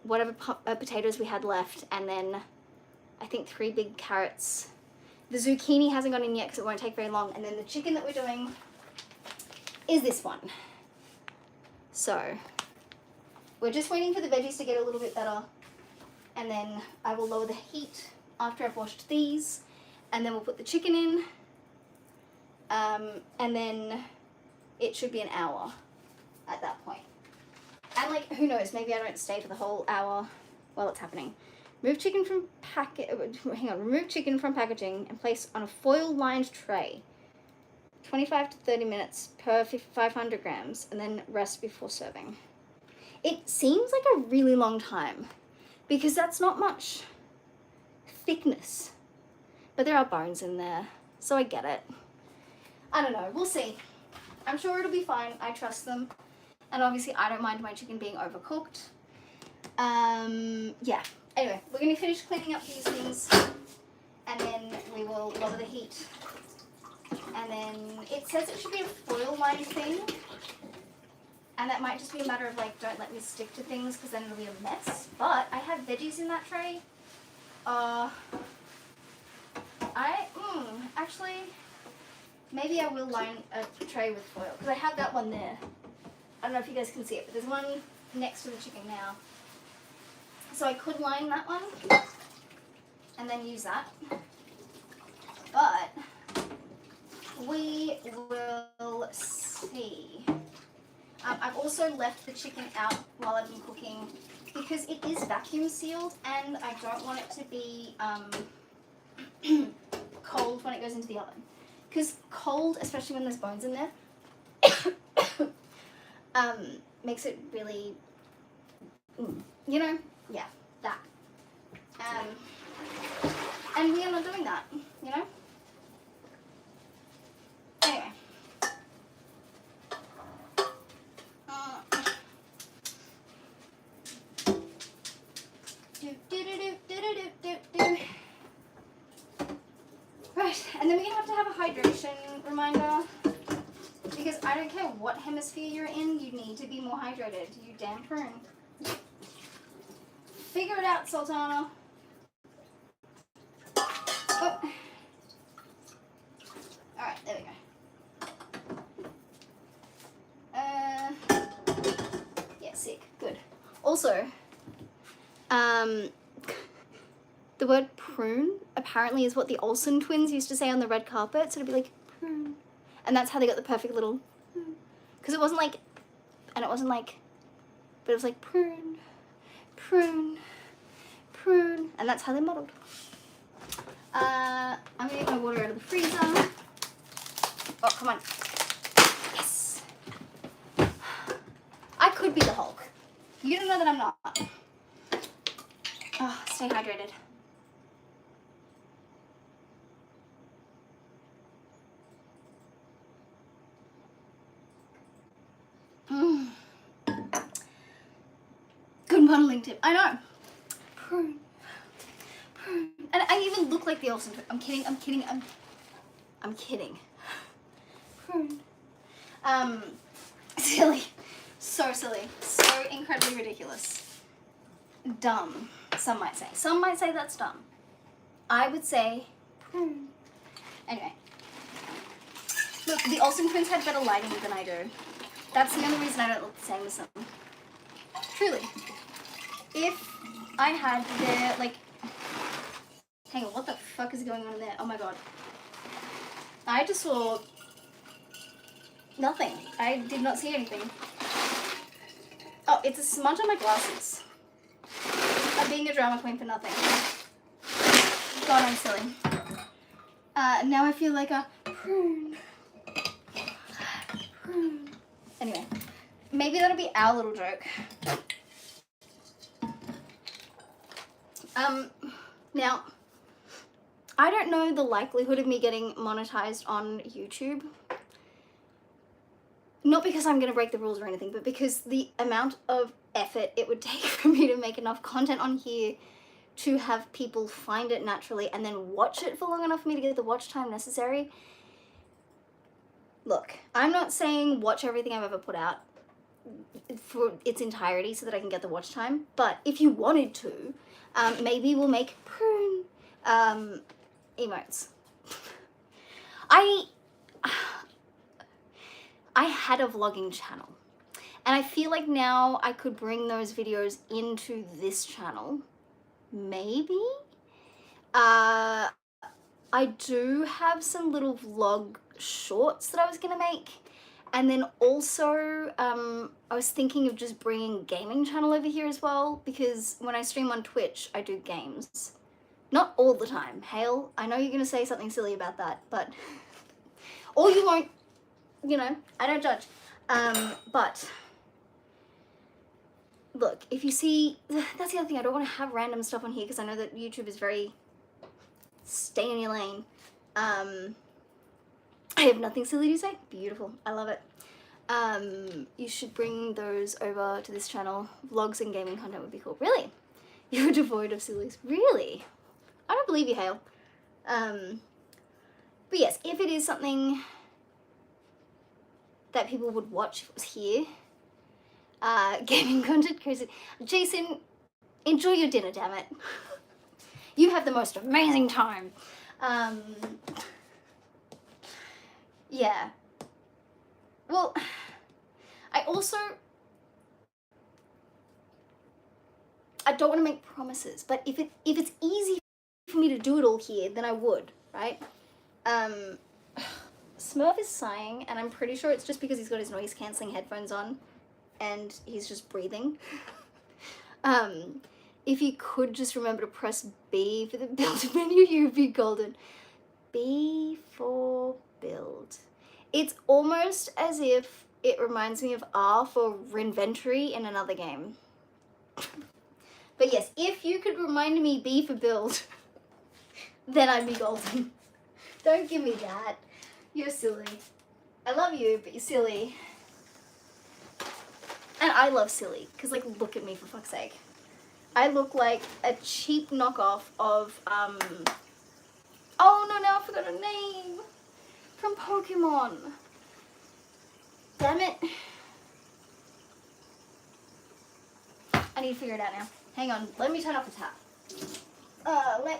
whatever potatoes we had left, and then I think 3 big carrots. The zucchini hasn't gone in yet because it won't take very long. And then the chicken that we're doing is this one. So we're just waiting for the veggies to get a little bit better. And then I will lower the heat after I've washed these. And then we'll put the chicken in. And then it should be an hour at that point. And like, who knows, maybe I don't stay for the whole hour while it's happening. Remove chicken from packaging and place on a foil-lined tray. 25 to 30 minutes per 500 grams, and then rest before serving. It seems like a really long time because that's not much thickness, but there are bones in there, so I get it. I don't know, we'll see. I'm sure it'll be fine. I trust them, and obviously I don't mind my chicken being overcooked. Yeah. Anyway, we're gonna finish cleaning up these things, and then we will lower the heat. And then it says it should be a foil-lined thing, and that might just be a matter of like, don't let me stick to things because then it'll be a mess. But I have veggies in that tray. Actually, maybe I will line a tray with foil because I have that one there. I don't know if you guys can see it, but there's one next to the chicken now. So I could line that one and then use that. But we will see. I've also left the chicken out while I've been cooking because it is vacuum sealed and I don't want it to be cold when it goes into the oven. Because cold, especially when there's bones in there, makes it really, you know, yeah, that. And we are not doing that, you know? Anyway. Right, and then we're going to have a hydration reminder because I don't care what hemisphere you're in, you need to be more hydrated, you damn prune. Figure it out, Sultana. Oh. Alright, there we go. Yeah, sick. Good. Also, the word prune apparently is what the Olsen twins used to say on the red carpet, so it'd be like, prune. And that's how they got the perfect little, because it wasn't like, and it wasn't like, but it was like prune, prune, prune, and that's how they modeled. I'm gonna get my water out of the freezer. Oh, come on. Yes. I could be the Hulk. You don't know that I'm not. Oh, stay hydrated. Good modeling tip. I know. Prune. Prune. And I even look like the Olsen twin. I'm kidding. I'm kidding. I'm kidding. Prune. Silly. So silly. So incredibly ridiculous. Dumb, some might say. Some might say that's dumb. I would say prune. Anyway. Look, the Olsen twins had better lighting than I do. That's the only reason I don't look the same as them. Truly. If I had their, like... Hang on, what the fuck is going on in there? Oh my god. I just saw... nothing. I did not see anything. Oh, it's a smudge on my glasses. I'm being a drama queen for nothing. God, I'm silly. Now I feel like a prune. Prune. Anyway, maybe that'll be our little joke. Now, I don't know the likelihood of me getting monetized on YouTube. Not because I'm going to break the rules or anything, but because the amount of effort it would take for me to make enough content on here to have people find it naturally and then watch it for long enough for me to get the watch time necessary. Look, I'm not saying watch everything I've ever put out for its entirety so that I can get the watch time, but if you wanted to, maybe we'll make prune emotes. I had a vlogging channel, and I feel like now I could bring those videos into this channel, maybe? I do have some little vlog shorts that I was gonna make, And then also, I was thinking of just bringing gaming channel over here as well, because when I stream on Twitch, I do games. Not all the time. Hale, I know you're going to say something silly about that, but... or you won't, you know, I don't judge. But... look, if you see... that's the other thing, I don't want to have random stuff on here, because I know that YouTube is very... stay in your lane. I have nothing silly to say. Beautiful. I love it. You should bring those over to this channel. Vlogs and gaming content would be cool. Really? You're devoid of sillies. Really? I don't believe you, Hale. But yes, if it is something that people would watch if it was here, gaming content, crazy. Jason, enjoy your dinner, damn it. You have the most amazing time. Yeah. Well, I don't want to make promises, but if it's easy for me to do it all here, then I would, right? Smurf is sighing, and I'm pretty sure it's just because he's got his noise cancelling headphones on, and he's just breathing. If you could just remember to press B for the build menu, you'd be golden. B for build. It's almost as if it reminds me of R for inventory in another game. But yes, if you could remind me B for build, then I'd be golden. Don't give me that. You're silly. I love you, but you're silly. And I love silly, because, like, look at me, for fuck's sake. I look like a cheap knockoff of, oh no, now I forgot her name. From Pokemon. Damn it. I need to figure it out now. Hang on, let me turn off the tap.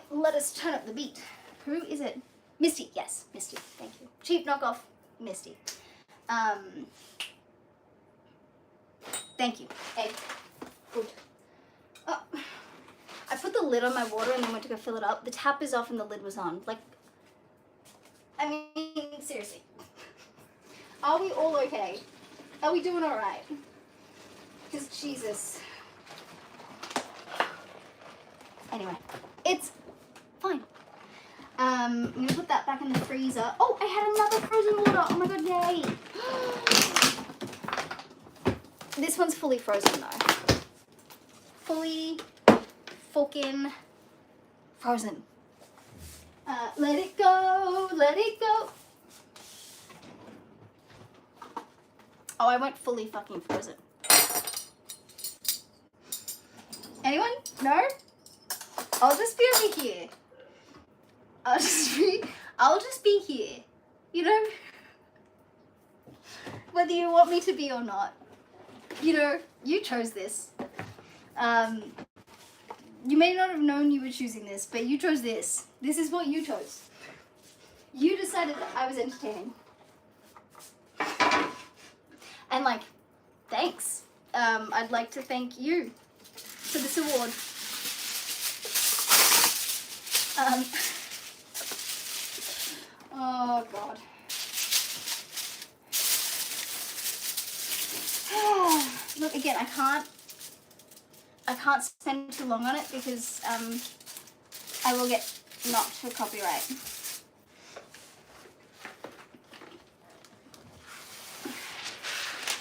Let us turn up the beat. Who is it? Misty, yes, Misty, thank you. Cheap knockoff, Misty. Thank you. Egg. Good. Oh, I put the lid on my water and then went to go fill it up. The tap is off and the lid was on. Like, I mean, seriously. Are we all okay? Are we doing alright? Because Jesus. Anyway, it's fine. I'm gonna put that back in the freezer. Oh, I had another frozen water. Oh my god, yay. This one's fully frozen though. Fully fucking frozen. Let it go, let it go. Oh, I went fully fucking frozen. Anyone? No? I'll just be over here. I'll just be here. You know? Whether you want me to be or not. You know, you chose this. You may not have known you were choosing this, but you chose this. This is what you chose. You decided that I was entertaining. And, like, thanks. I'd like to thank you for this award. Oh, God. Look, again, I can't spend too long on it because I will get knocked for copyright.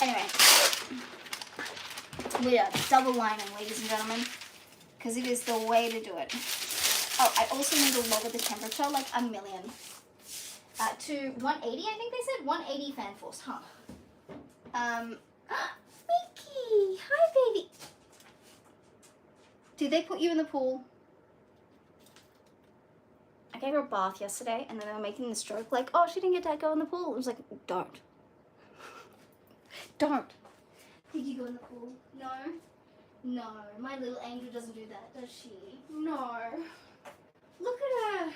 Anyway, we are double lining, ladies and gentlemen, because it is the way to do it. Oh, I also need to lower the temperature like a million. To 180, I think they said 180 fan force, huh? Mickey, hi baby. Did they put you in the pool? I gave her a bath yesterday, and then they were making this joke like, oh, she didn't get to go in the pool. I was like, don't. Don't. Did you go in the pool? No? No, my little angel doesn't do that, does she? No. Look at her.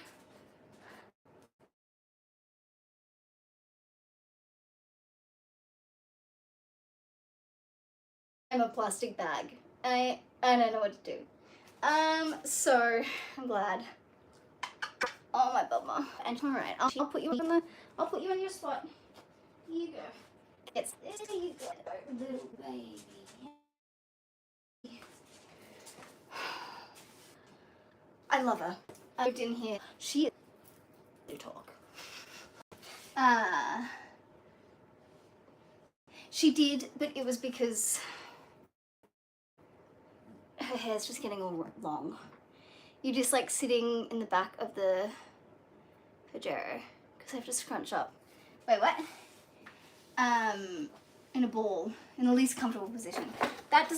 I'm a plastic bag. I don't know what to do. So I'm glad. Oh my bummer. And all right, I'll put you on your spot. Here you go. It's there you go, little baby. I love her. I lived in here. She is to talk. She did, but it was because her hair's just getting all long. You're just like sitting in the back of the pajero because I have to scrunch up. Wait, what? In a ball, in the least comfortable position. That does